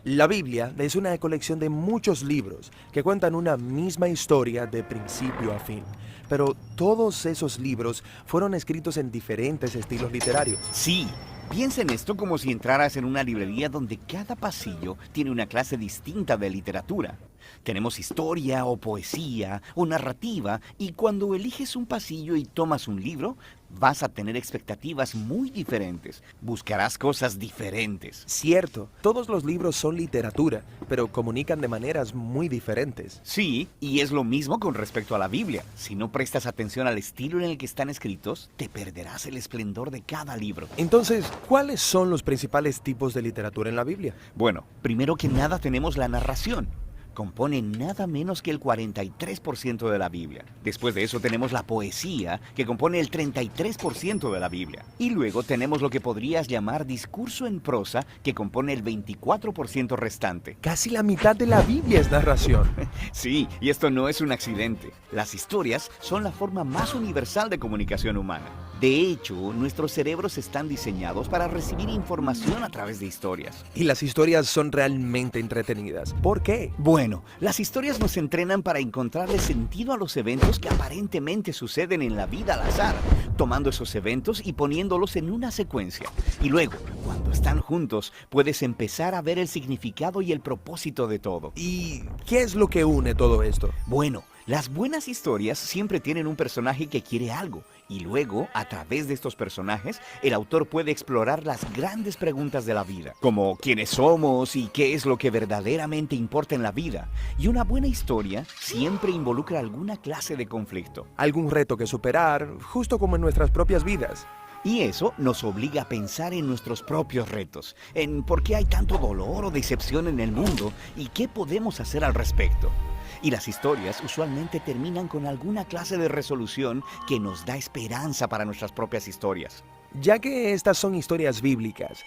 La Biblia es una colección de muchos libros que cuentan una misma historia de principio a fin. Pero todos esos libros fueron escritos en diferentes estilos literarios. Sí, piensa en esto como si entraras en una librería donde cada pasillo tiene una clase distinta de literatura. Tenemos historia o poesía o narrativa, y cuando eliges un pasillo y tomas un libro, vas a tener expectativas muy diferentes. Buscarás cosas diferentes. Cierto, todos los libros son literatura, pero comunican de maneras muy diferentes. Sí, y es lo mismo con respecto a la Biblia. Si no prestas atención al estilo en el que están escritos, te perderás el esplendor de cada libro. Entonces, ¿cuáles son los principales tipos de literatura en la Biblia? Bueno, primero que nada tenemos la narración. Compone nada menos que el 43% de la Biblia. Después de eso tenemos la poesía, que compone el 33% de la Biblia. Y luego tenemos lo que podrías llamar discurso en prosa, que compone el 24% restante. Casi la mitad de la Biblia es narración. Sí, y esto no es un accidente. Las historias son la forma más universal de comunicación humana. De hecho, nuestros cerebros están diseñados para recibir información a través de historias. Y las historias son realmente entretenidas. ¿Por qué? Bueno, las historias nos entrenan para encontrarle sentido a los eventos que aparentemente suceden en la vida al azar, tomando esos eventos y poniéndolos en una secuencia. Y luego, cuando están juntos, puedes empezar a ver el significado y el propósito de todo. ¿Y qué es lo que une todo esto? Bueno, Las buenas historias siempre tienen un personaje que quiere algo, y luego, a través de estos personajes, el autor puede explorar las grandes preguntas de la vida, como quiénes somos y qué es lo que verdaderamente importa en la vida. Y una buena historia siempre involucra alguna clase de conflicto. Algún reto que superar, justo como en nuestras propias vidas. Y eso nos obliga a pensar en nuestros propios retos, en por qué hay tanto dolor o decepción en el mundo y qué podemos hacer al respecto. Y las historias usualmente terminan con alguna clase de resolución que nos da esperanza para nuestras propias historias. Ya que estas son historias bíblicas,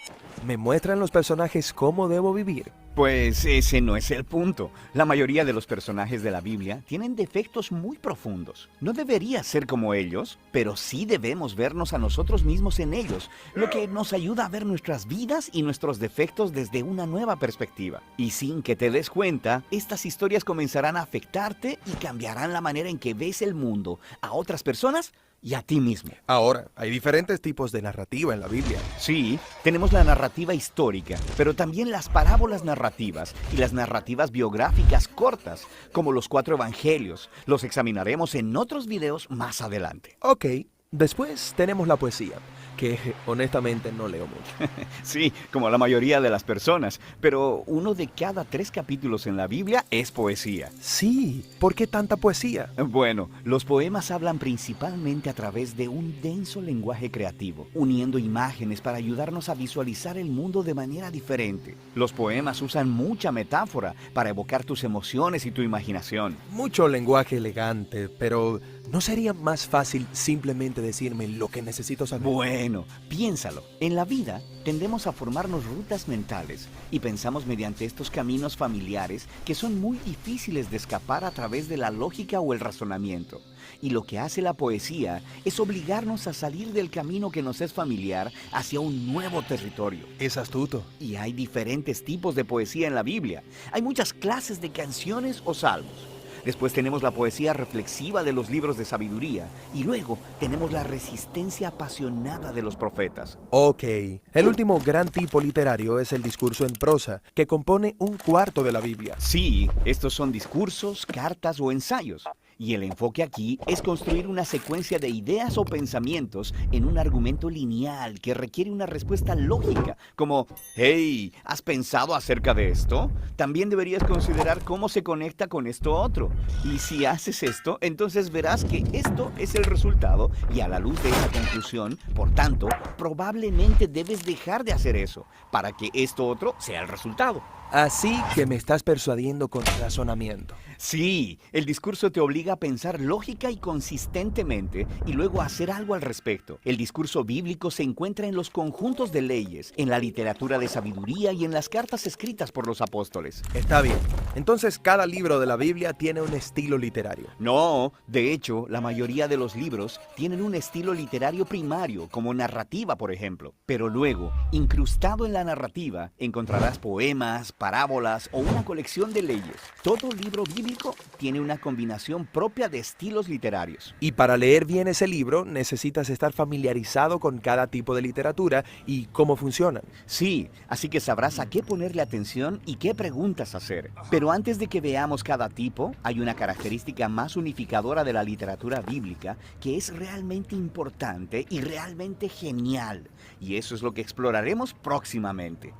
¿me muestran los personajes cómo debo vivir? Pues ese no es el punto. La mayoría de los personajes de la Biblia tienen defectos muy profundos. No debería ser como ellos, pero sí debemos vernos a nosotros mismos en ellos, lo que nos ayuda a ver nuestras vidas y nuestros defectos desde una nueva perspectiva. Y sin que te des cuenta, estas historias comenzarán a afectarte y cambiarán la manera en que ves el mundo, a otras personas y a ti mismo. Ahora, hay diferentes tipos de narrativa en la Biblia. Sí, tenemos la narrativa histórica, pero también las parábolas narrativas y las narrativas biográficas cortas, como los 4 evangelios. Los examinaremos en otros videos más adelante. Ok, después tenemos la poesía, que honestamente no leo mucho. Sí, como la mayoría de las personas, pero 1 de cada 3 capítulos en la Biblia es poesía. Sí, ¿por qué tanta poesía? Bueno, los poemas hablan principalmente a través de un denso lenguaje creativo, uniendo imágenes para ayudarnos a visualizar el mundo de manera diferente. Los poemas usan mucha metáfora para evocar tus emociones y tu imaginación. Mucho lenguaje elegante, pero ¿no sería más fácil simplemente decirme lo que necesito saber? Bueno, piénsalo. En la vida tendemos a formarnos rutas mentales y pensamos mediante estos caminos familiares que son muy difíciles de escapar a través de la lógica o el razonamiento. Y lo que hace la poesía es obligarnos a salir del camino que nos es familiar hacia un nuevo territorio. Es astuto. Y hay diferentes tipos de poesía en la Biblia. Hay muchas clases de canciones o salmos. Después tenemos la poesía reflexiva de los libros de sabiduría. Y luego tenemos la resistencia apasionada de los profetas. Ok, el último gran tipo literario es el discurso en prosa, que compone 1/4 de la Biblia. Sí, estos son discursos, cartas o ensayos. Y el enfoque aquí es construir una secuencia de ideas o pensamientos en un argumento lineal que requiere una respuesta lógica, como, hey, ¿has pensado acerca de esto? También deberías considerar cómo se conecta con esto otro. Y si haces esto, entonces verás que esto es el resultado y a la luz de esa conclusión, por tanto, probablemente debes dejar de hacer eso para que esto otro sea el resultado. Así que me estás persuadiendo con razonamiento. Sí, el discurso te obliga a pensar lógica y consistentemente y luego a hacer algo al respecto. El discurso bíblico se encuentra en los conjuntos de leyes, en la literatura de sabiduría y en las cartas escritas por los apóstoles. Está bien. Entonces cada libro de la Biblia tiene un estilo literario. No, de hecho, la mayoría de los libros tienen un estilo literario primario, como narrativa, por ejemplo. Pero luego, incrustado en la narrativa, encontrarás poemas, parábolas o una colección de leyes. Todo libro bíblico tiene una combinación propia de estilos literarios. Y para leer bien ese libro necesitas estar familiarizado con cada tipo de literatura y cómo funcionan. Sí, así que sabrás a qué ponerle atención y qué preguntas hacer. Pero antes de que veamos cada tipo, hay una característica más unificadora de la literatura bíblica que es realmente importante y realmente genial. Y eso es lo que exploraremos próximamente.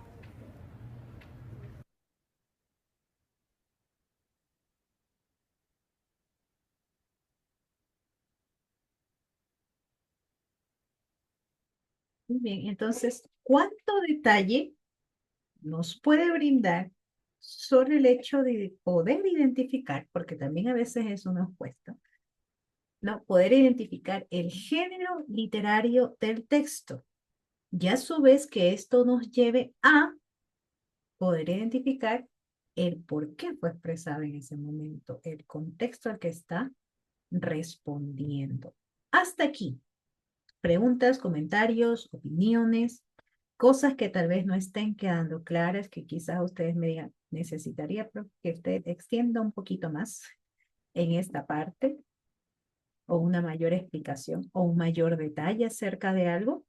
Muy bien, entonces, ¿cuánto detalle nos puede brindar sobre el hecho de poder identificar, porque también a veces eso nos cuesta, ¿no? Poder identificar el género literario del texto y a su vez que esto nos lleve a poder identificar el por qué fue expresado en ese momento, el contexto al que está respondiendo. Hasta aquí, preguntas, comentarios, opiniones, cosas que tal vez no estén quedando claras, que quizás ustedes me digan, necesitaría que usted extienda un poquito más en esta parte, o una mayor explicación, o un mayor detalle acerca de algo.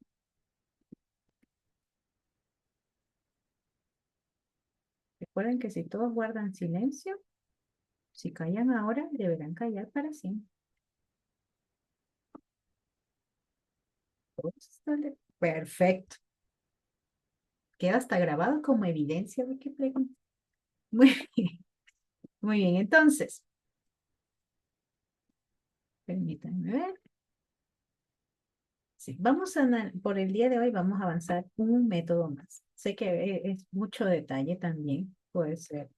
Recuerden que si todos guardan silencio, Si callan ahora, deberán callar para siempre. Perfecto. Queda hasta grabado como evidencia de que pregunto. Muy bien. Muy bien, entonces, permítanme ver. Sí, por el día de hoy vamos a avanzar un método más. Sé que es mucho detalle también, puede ser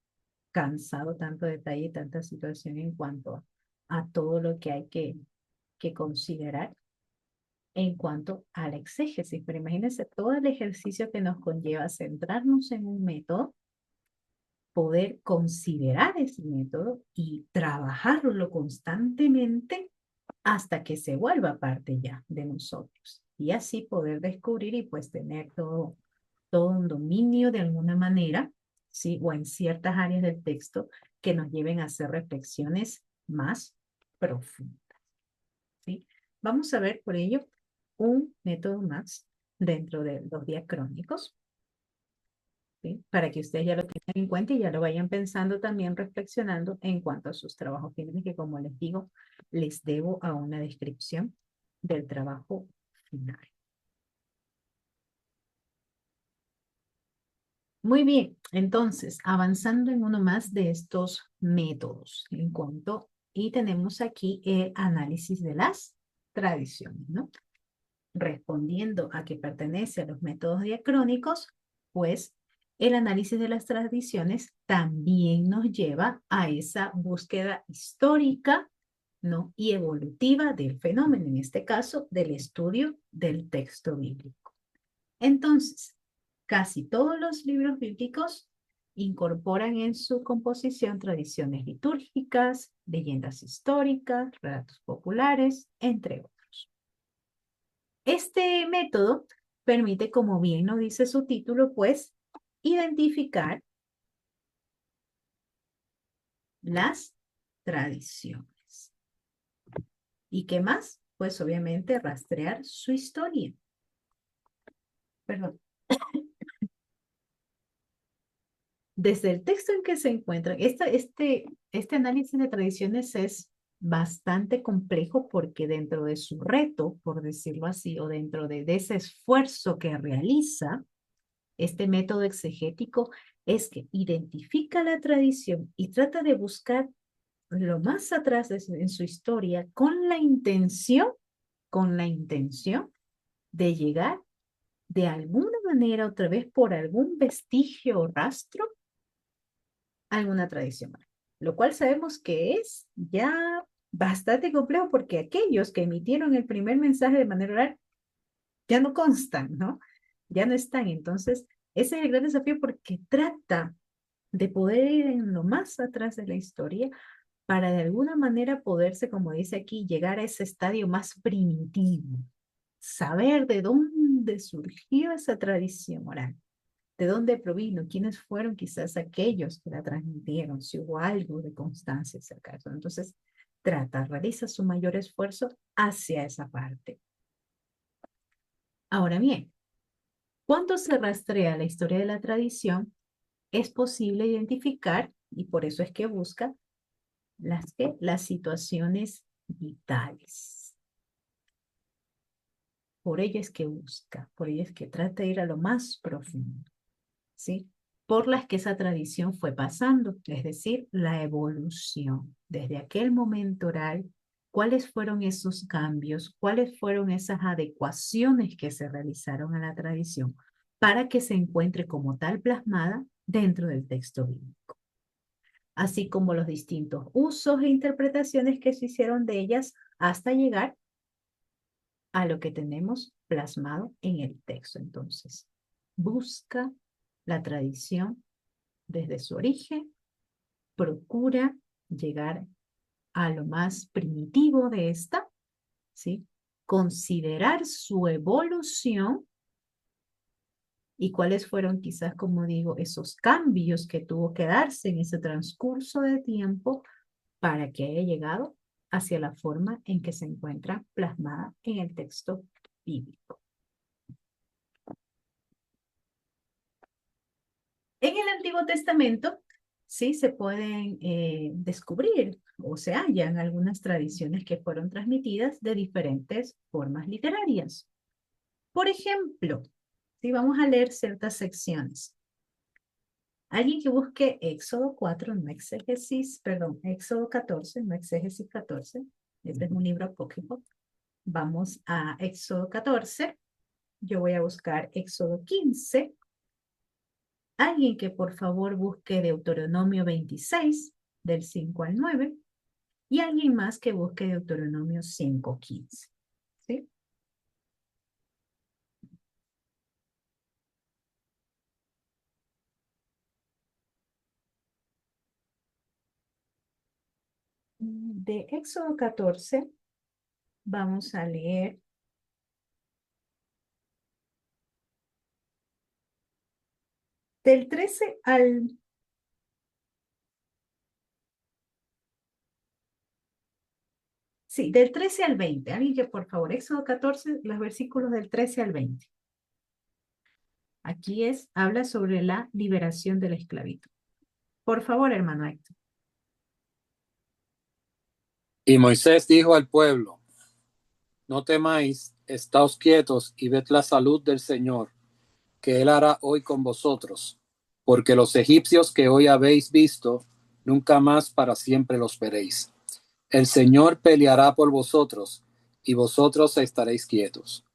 cansado tanto detalle y tanta situación en cuanto a todo lo que hay que considerar en cuanto a la exégesis. Pero imagínense todo el ejercicio que nos conlleva centrarnos en un método, poder considerar ese método y trabajarlo constantemente hasta que se vuelva parte ya de nosotros. Y así poder descubrir y pues tener todo un dominio de alguna manera, ¿sí? O en ciertas áreas del texto que nos lleven a hacer reflexiones más profundas, ¿sí? Vamos a ver por ello un método más dentro de los diacrónicos, ¿sí? Para que ustedes ya lo tengan en cuenta y ya lo vayan pensando también, reflexionando en cuanto a sus trabajos finales, que como les digo, les debo a una descripción del trabajo final. Muy bien, entonces, avanzando en uno más de estos métodos en cuanto, y tenemos aquí el análisis de las tradiciones, ¿no? Respondiendo a que pertenece a los métodos diacrónicos, pues el análisis de las tradiciones también nos lleva a esa búsqueda histórica, ¿no? Y evolutiva del fenómeno, en este caso, del estudio del texto bíblico. Entonces, casi todos los libros bíblicos incorporan en su composición tradiciones litúrgicas, leyendas históricas, relatos populares, entre otros. Este método permite, como bien nos dice su título, pues, identificar las tradiciones. ¿Y qué más? Pues obviamente rastrear su historia. Perdón. Desde el texto en que se encuentran, este análisis de tradiciones es bastante complejo porque dentro de su reto, por decirlo así, o dentro de ese esfuerzo que realiza este método exegético, es que identifica la tradición y trata de buscar lo más atrás en su historia con la intención de llegar de alguna manera, otra vez por algún vestigio o rastro, alguna tradición, lo cual sabemos que es ya bastante complejo porque aquellos que emitieron el primer mensaje de manera oral ya no constan, ¿no? Ya no están. Entonces, ese es el gran desafío porque trata de poder ir en lo más atrás de la historia para de alguna manera poderse, como dice aquí, llegar a ese estadio más primitivo, saber de dónde surgió esa tradición oral. ¿De dónde provino? ¿Quiénes fueron quizás aquellos que la transmitieron? Si hubo algo de constancia acerca de eso. Entonces, realiza su mayor esfuerzo hacia esa parte. Ahora bien, cuando se rastrea la historia de la tradición, es posible identificar, y por eso es que busca, las situaciones vitales. Por ello es que busca, por ello es que trata de ir a lo más profundo, ¿sí? Por las que esa tradición fue pasando, es decir, la evolución. Desde aquel momento oral, ¿cuáles fueron esos cambios? ¿Cuáles fueron esas adecuaciones que se realizaron a la tradición para que se encuentre como tal plasmada dentro del texto bíblico? Así como los distintos usos e interpretaciones que se hicieron de ellas hasta llegar a lo que tenemos plasmado en el texto. Entonces, busca la tradición desde su origen, procura llegar a lo más primitivo de esta, ¿sí? Considerar su evolución y cuáles fueron quizás, como digo, esos cambios que tuvo que darse en ese transcurso de tiempo para que haya llegado hacia la forma en que se encuentra plasmada en el texto bíblico. En el Antiguo Testamento sí se pueden descubrir o se hallan algunas tradiciones que fueron transmitidas de diferentes formas literarias. Por ejemplo, si vamos a leer ciertas secciones. Alguien que busque Éxodo 4, no exégesis, perdón, Éxodo 14, no exégesis 14. Este es un libro apócrifo. Vamos a Éxodo 14. Yo voy a buscar Éxodo 15. Alguien que por favor busque Deuteronomio 26, del 5 al 9. Y alguien más que busque Deuteronomio 5, 15. ¿Sí? De Éxodo 14 vamos a leer del 13 al... Sí, del 13 al 20. Alguien que por favor, Éxodo 14, los versículos del 13 al 20. Aquí habla sobre la liberación de la esclavitud. Por favor, hermano Héctor. Y Moisés dijo al pueblo: no temáis, estáos quietos y ved la salud del Señor, que él hará hoy con vosotros, porque los egipcios que hoy habéis visto, nunca más para siempre los veréis. El Señor peleará por vosotros, y vosotros estaréis quietos.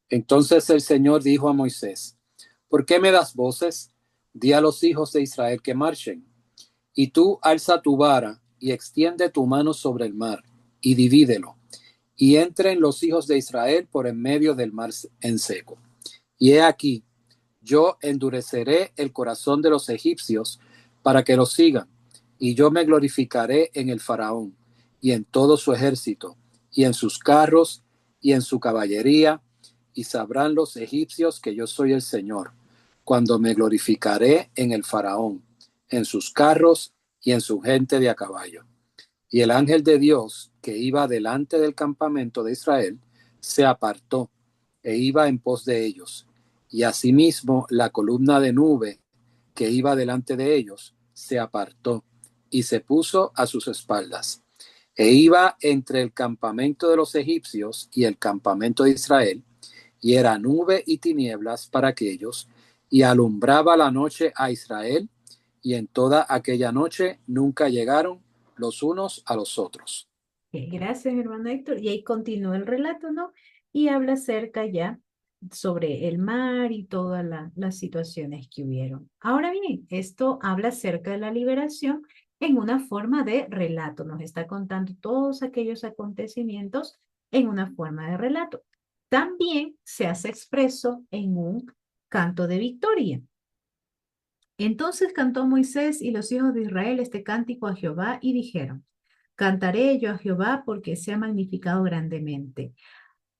Entonces el Señor dijo a Moisés: ¿por qué me das voces? Di a los hijos de Israel que marchen. Y tú alza tu vara y extiende tu mano sobre el mar, y divídelo, y entren los hijos de Israel por en medio del mar en seco. Y he aquí, yo endureceré el corazón de los egipcios para que los sigan, y yo me glorificaré en el faraón, y en todo su ejército, y en sus carros, y en su caballería, y sabrán los egipcios que yo soy el Señor, cuando me glorificaré en el faraón, en sus carros, y en su gente de a caballo. Y el ángel de Dios, que iba delante del campamento de Israel, se apartó, e iba en pos de ellos. Y asimismo la columna de nube que iba delante de ellos se apartó y se puso a sus espaldas. E iba entre el campamento de los egipcios y el campamento de Israel, y era nube y tinieblas para aquellos, y alumbraba la noche a Israel, y en toda aquella noche nunca llegaron los unos a los otros. Gracias, hermano Héctor. Y ahí continúa el relato, ¿no? Y habla acerca ya sobre el mar y todas las situaciones que hubieron. Ahora bien, esto habla acerca de la liberación en una forma de relato. Nos está contando todos aquellos acontecimientos en una forma de relato. También se hace expreso en un canto de victoria. Entonces cantó Moisés y los hijos de Israel este cántico a Jehová y dijeron: cantaré yo a Jehová porque se ha magnificado grandemente.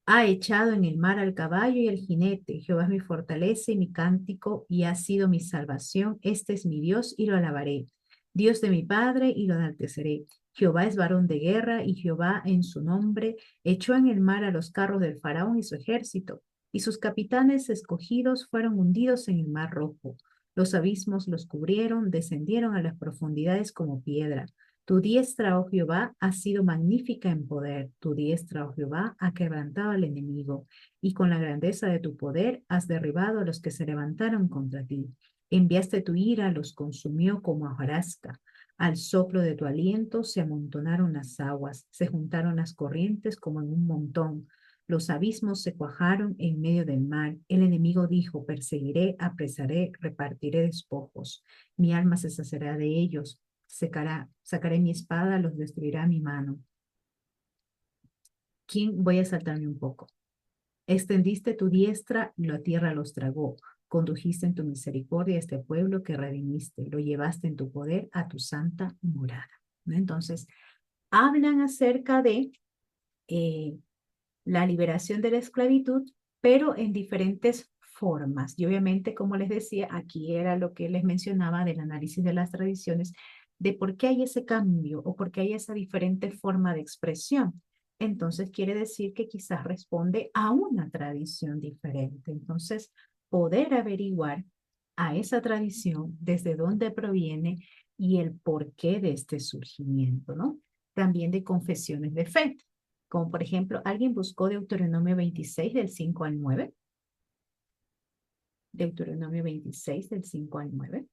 Ha echado en el mar al caballo y al jinete. Jehová es mi fortaleza y mi cántico y ha sido mi salvación. Este es mi Dios y lo alabaré. Dios de mi Padre y lo enalteceré. Jehová es varón de guerra y Jehová en su nombre echó en el mar a los carros del faraón y su ejército. Y sus capitanes escogidos fueron hundidos en el mar rojo. Los abismos los cubrieron, descendieron a las profundidades como piedra. Tu diestra, oh Jehová, ha sido magnífica en poder. Tu diestra, oh Jehová, ha quebrantado al enemigo. Y con la grandeza de tu poder has derribado a los que se levantaron contra ti. Enviaste tu ira, los consumió como hojarasca. Al soplo de tu aliento se amontonaron las aguas, se juntaron las corrientes como en un montón. Los abismos se cuajaron en medio del mar. El enemigo dijo: perseguiré, apresaré, repartiré despojos. Mi alma se saciará de ellos. Sacaré mi espada, los destruirá mi mano. ¿Quién? Voy a saltarme un poco. Extendiste tu diestra, la tierra los tragó. Condujiste en tu misericordia a este pueblo que redimiste. Lo llevaste en tu poder a tu santa morada. ¿No? Entonces, hablan acerca de la liberación de la esclavitud, pero en diferentes formas. Y obviamente, como les decía, aquí era lo que les mencionaba del análisis de las tradiciones, de por qué hay ese cambio o por qué hay esa diferente forma de expresión. Entonces, quiere decir que quizás responde a una tradición diferente. Entonces, poder averiguar a esa tradición desde dónde proviene y el porqué de este surgimiento, ¿no? También de confesiones de fe, como por ejemplo, ¿alguien buscó Deuteronomio 26 del 5 al 9? Deuteronomio 26 del 5 al 9.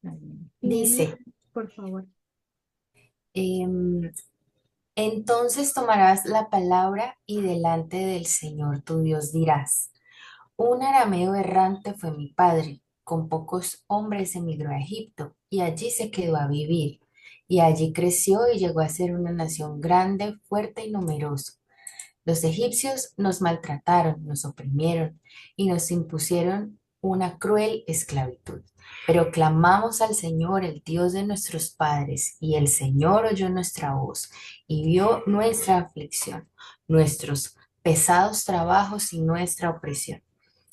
¿Alguien tiene? Dice, Por favor. em, entonces tomarás la palabra y delante del Señor tu Dios dirás, un arameo errante fue mi padre, con pocos hombres emigró a Egipto y allí se quedó a vivir. Y allí creció y llegó a ser una nación grande, fuerte y numerosa. Los egipcios nos maltrataron, nos oprimieron y nos impusieron una cruel esclavitud. Pero clamamos al Señor, el Dios de nuestros padres, y el Señor oyó nuestra voz y vio nuestra aflicción, nuestros pesados trabajos y nuestra opresión.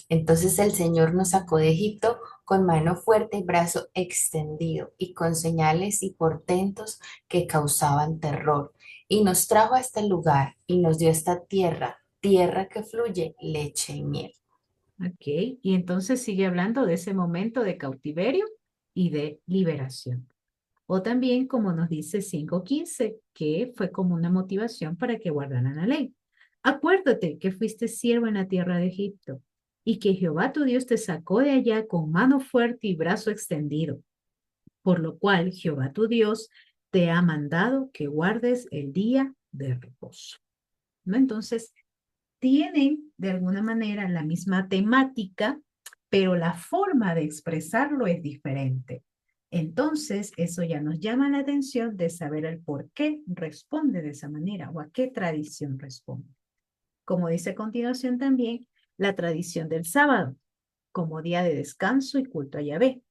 Entonces el Señor nos sacó de Egipto con mano fuerte y brazo extendido y con señales y portentos que causaban terror. Y nos trajo a este lugar y nos dio esta tierra, tierra que fluye leche y miel. Ok, y entonces sigue hablando de ese momento de cautiverio y de liberación. O también, como nos dice 5:15, que fue como una motivación para que guardaran la ley. Acuérdate que fuiste siervo en la tierra de Egipto y que Jehová tu Dios te sacó de allá con mano fuerte y brazo extendido, por lo cual Jehová tu Dios te ha mandado que guardes el día de reposo. ¿No? Entonces, tienen de alguna manera la misma temática, pero la forma de expresarlo es diferente. Entonces, eso ya nos llama la atención de saber el por qué responde de esa manera o a qué tradición responde. Como dice a continuación también, la tradición del sábado como día de descanso y culto a Yahvé.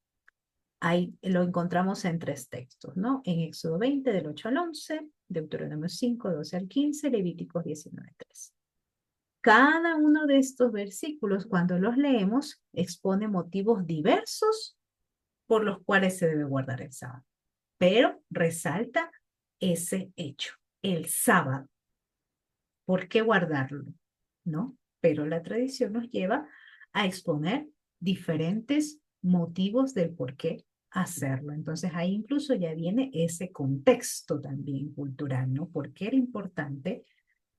Ahí lo encontramos en 3 textos, ¿no? En Éxodo 20, del 8 al 11, Deuteronomio 5, 12 al 15, Levíticos 19, 3. Cada uno de estos versículos, cuando los leemos, expone motivos diversos por los cuales se debe guardar el sábado, pero resalta ese hecho, el sábado. ¿Por qué guardarlo? ¿No? Pero la tradición nos lleva a exponer diferentes motivos del por qué hacerlo. Entonces ahí incluso ya viene ese contexto también cultural, ¿no? ¿Por qué era importante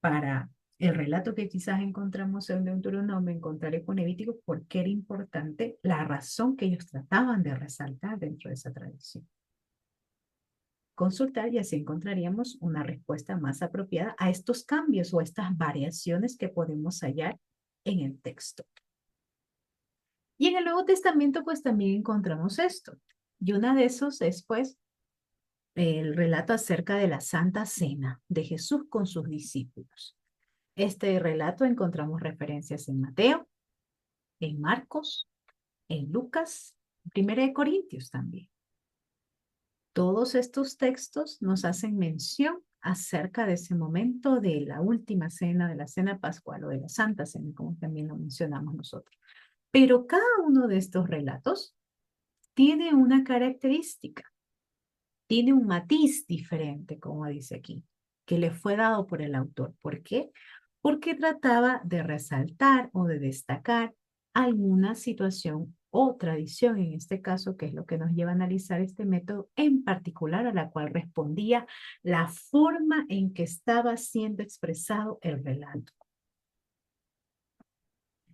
para el relato que quizás encontramos en Deuteronomio, encontraré con Levítico, por qué era importante la razón que ellos trataban de resaltar dentro de esa tradición? Consultar y así encontraríamos una respuesta más apropiada a estos cambios o a estas variaciones que podemos hallar en el texto. Y en el Nuevo Testamento pues también encontramos esto. Y una de esos es pues el relato acerca de la Santa Cena de Jesús con sus discípulos. Este relato encontramos referencias en Mateo, en Marcos, en Lucas, en 1 Corintios también. Todos estos textos nos hacen mención acerca de ese momento de la última cena, de la cena pascual o de la Santa Cena, como también lo mencionamos nosotros. Pero cada uno de estos relatos tiene una característica, tiene un matiz diferente, como dice aquí, que le fue dado por el autor. ¿Por qué? Porque trataba de resaltar o de destacar alguna situación o tradición, en este caso, que es lo que nos lleva a analizar este método en particular, a la cual respondía la forma en que estaba siendo expresado el relato.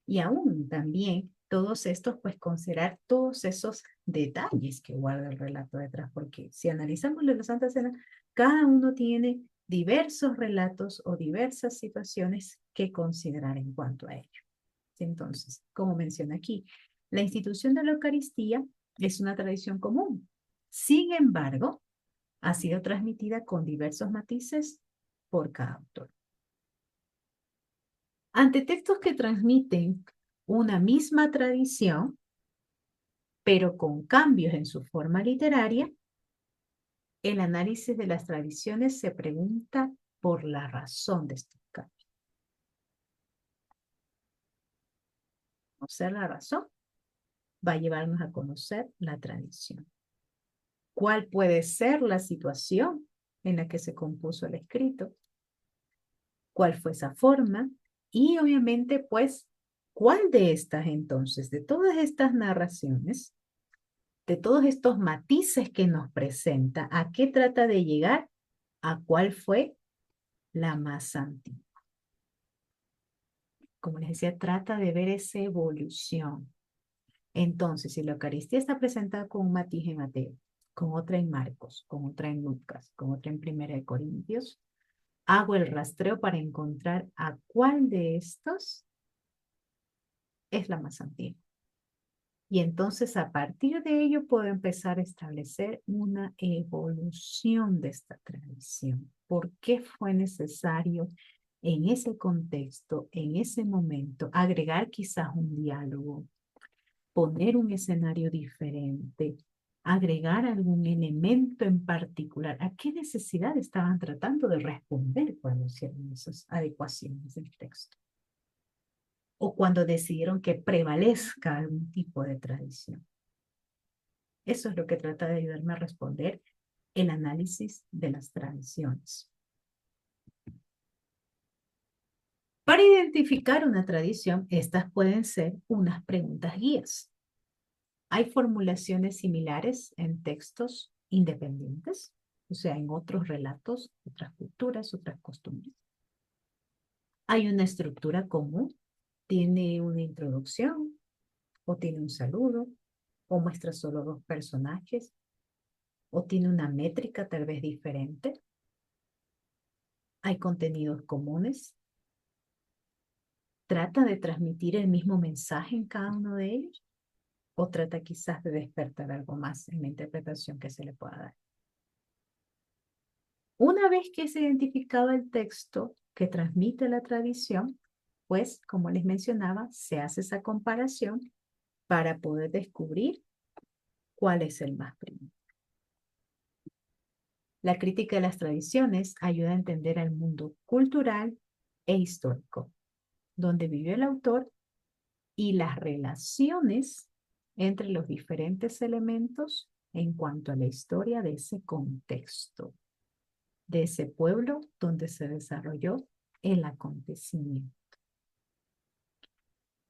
Y aún también todos estos, pues considerar todos esos detalles que guarda el relato detrás, porque si analizamos la Santa Cena, cada uno tiene diversos relatos o diversas situaciones que considerar en cuanto a ello. Entonces, como menciona aquí, la institución de la Eucaristía es una tradición común. Sin embargo, ha sido transmitida con diversos matices por cada autor. Ante textos que transmiten una misma tradición, pero con cambios en su forma literaria, el análisis de las tradiciones se pregunta por la razón de estos cambios. Conocer la razón va a llevarnos a conocer la tradición. ¿Cuál puede ser la situación en la que se compuso el escrito? cuál fue esa forma y obviamente pues cuál de estas entonces, de todas estas narraciones, de todos estos matices que nos presenta, ¿a qué trata de llegar? ¿A cuál fue la más antigua? Como les decía, trata de ver esa evolución. Entonces, si la Eucaristía está presentada con un matiz en Mateo, con otra en Marcos, con otra en Lucas, con otra en Primera de Corintios, hago el rastreo para encontrar a cuál de estos es la más antigua. Y entonces a partir de ello puedo empezar a establecer una evolución de esta tradición. ¿Por qué fue necesario en ese contexto, en ese momento, agregar quizás un diálogo, poner un escenario diferente, agregar algún elemento en particular? ¿A qué necesidad estaban tratando de responder cuando hicieron esas adecuaciones del texto? O cuando decidieron que prevalezca algún tipo de tradición. Eso es lo que trata de ayudarme a responder el análisis de las tradiciones. Para identificar una tradición, estas pueden ser unas preguntas guías. Hay formulaciones similares en textos independientes, o sea, en otros relatos, otras culturas, otras costumbres. Hay una estructura común, tiene una introducción, o tiene un saludo, o muestra solo dos personajes, o tiene una métrica tal vez diferente. Hay contenidos comunes. ¿Trata de transmitir el mismo mensaje en cada uno de ellos? ¿O trata quizás de despertar algo más en la interpretación que se le pueda dar? Una vez que se identificado el texto que transmite la tradición, pues, como les mencionaba, se hace esa comparación para poder descubrir cuál es el más primero. La crítica de las tradiciones ayuda a entender al mundo cultural e histórico, donde vivió el autor y las relaciones entre los diferentes elementos en cuanto a la historia de ese contexto, de ese pueblo donde se desarrolló el acontecimiento.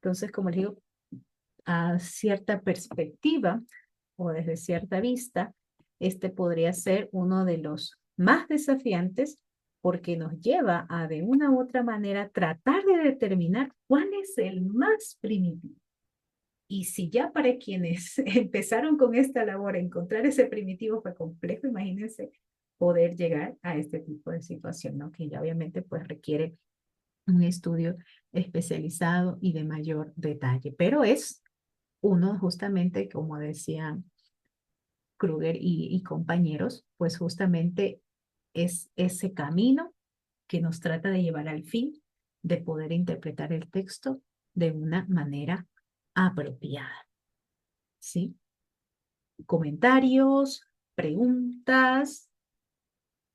Entonces, como les digo, a cierta perspectiva o desde cierta vista, este podría ser uno de los más desafiantes porque nos lleva a de una u otra manera tratar de determinar cuál es el más primitivo. Y si ya para quienes empezaron con esta labor encontrar ese primitivo fue complejo, imagínense poder llegar a este tipo de situación, ¿no? Que ya obviamente pues requiere un estudio especializado y de mayor detalle, pero es uno justamente, como decía Kruger y compañeros, pues justamente es ese camino que nos trata de llevar al fin de poder interpretar el texto de una manera apropiada. ¿Sí? Comentarios, preguntas,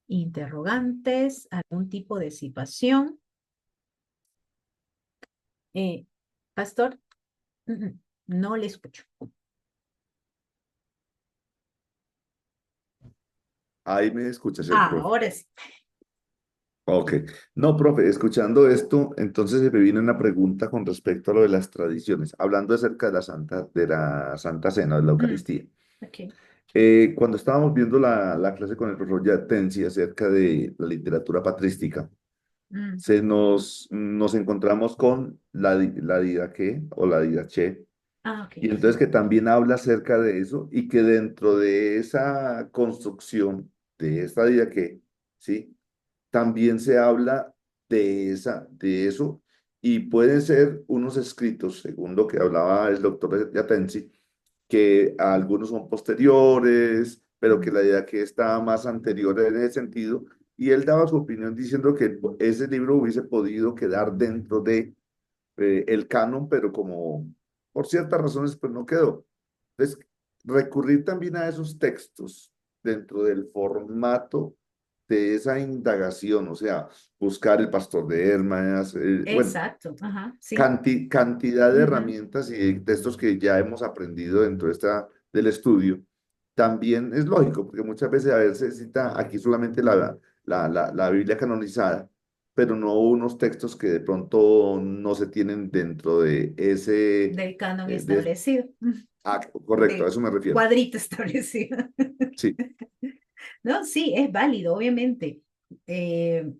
interrogantes, algún tipo de situación. Pastor, no le escucho. Ahí me escuchas, el profe. Ahora sí. Ok. No, profe, escuchando esto, entonces se me viene una pregunta con respecto a lo de las tradiciones, hablando acerca de la Santa Cena, de la Eucaristía. Okay. Cuando estábamos viendo la clase con el profesor Yatensi acerca de la literatura patrística, nos encontramos con la didaqué o la didaché, y entonces que también habla acerca de eso y que dentro de esa construcción de esta didaqué, ¿sí? También se habla de eso y pueden ser unos escritos, según lo que hablaba el doctor Yatensi, que algunos son posteriores, pero que la idea que está más anterior en ese sentido, y él daba su opinión diciendo que ese libro hubiese podido quedar dentro de el canon, pero como por ciertas razones pues no quedó. Entonces, recurrir también a esos textos dentro del formato de esa indagación, o sea, buscar el pastor de Hermas, bueno, Exacto, ajá, sí. cantidad de herramientas y de textos que ya hemos aprendido dentro del estudio, también es lógico, porque muchas veces a veces se cita aquí solamente la Biblia canonizada, pero no unos textos que de pronto no se tienen dentro de ese, Del canon de, establecido, correcto, a del eso me refiero. cuadrito establecido. Sí, No, sí, es válido, obviamente. Eh,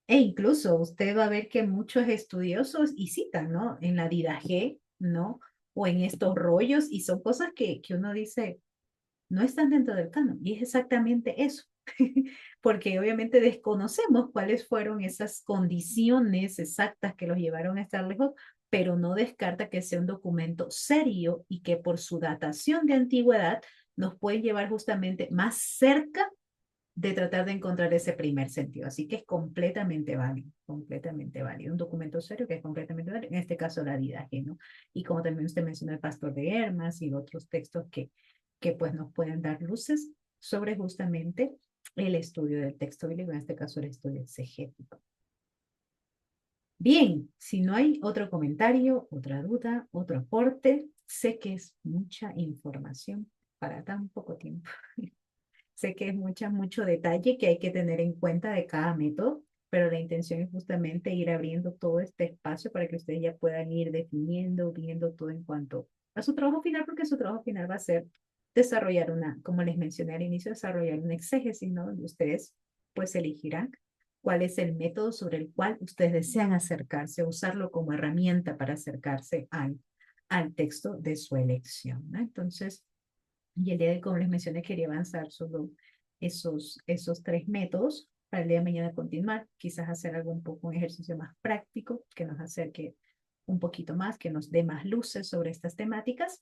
E incluso usted va a ver que muchos estudiosos y citan, ¿no? En la Didache, ¿no? O en estos rollos, y son cosas que uno dice, no están dentro del canon. Y es exactamente eso. Porque obviamente desconocemos cuáles fueron esas condiciones exactas que los llevaron a estar lejos, pero no descarta que sea un documento serio y que por su datación de antigüedad nos puede llevar justamente más cerca de tratar de encontrar ese primer sentido. Así que es completamente válido, completamente válido. Un documento serio que es completamente válido, en este caso la Didache, ¿no? Y como también usted mencionó el Pastor de Hermas y otros textos que pues nos pueden dar luces sobre justamente el estudio del texto bíblico, en este caso el estudio exegético. Bien, si no hay otro comentario, otra duda, otro aporte, sé que es mucha información para tan poco tiempo. Sé que es mucho detalle que hay que tener en cuenta de cada método, pero la intención es justamente ir abriendo todo este espacio para que ustedes ya puedan ir definiendo, viendo todo en cuanto a su trabajo final, porque su trabajo final va a ser desarrollar como les mencioné al inicio, desarrollar un exégesis, ¿no? Donde ustedes pues elegirán cuál es el método sobre el cual ustedes desean acercarse, usarlo como herramienta para acercarse al texto de su elección, ¿no? Entonces, y el día de hoy, como les mencioné, quería avanzar solo esos tres métodos para el día de mañana continuar, quizás hacer algo un poco, un ejercicio más práctico que nos acerque un poquito más, que nos dé más luces sobre estas temáticas.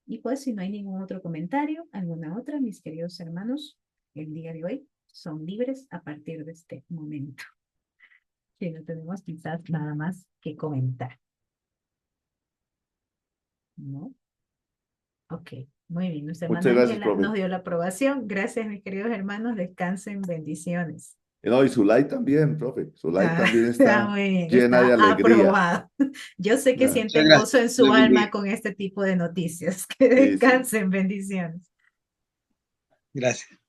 Y pues si no hay ningún otro comentario, alguna otra, mis queridos hermanos, el día de hoy son libres a partir de este momento. Si no tenemos quizás nada más que comentar. ¿No? Ok, muy bien. Nuestra muchas hermana gracias, Ángela profe. nos dio la aprobación. Gracias, mis queridos hermanos. Descansen, bendiciones. No, y Zulay también, profe. Zulay Ah, también está muy bien, llena de está alegría. aprobado. Yo sé que Ah, siente Muchas gozo gracias. en su Dios alma bendiga. con este tipo de noticias. Que sí, sí. descansen, bendiciones. Gracias.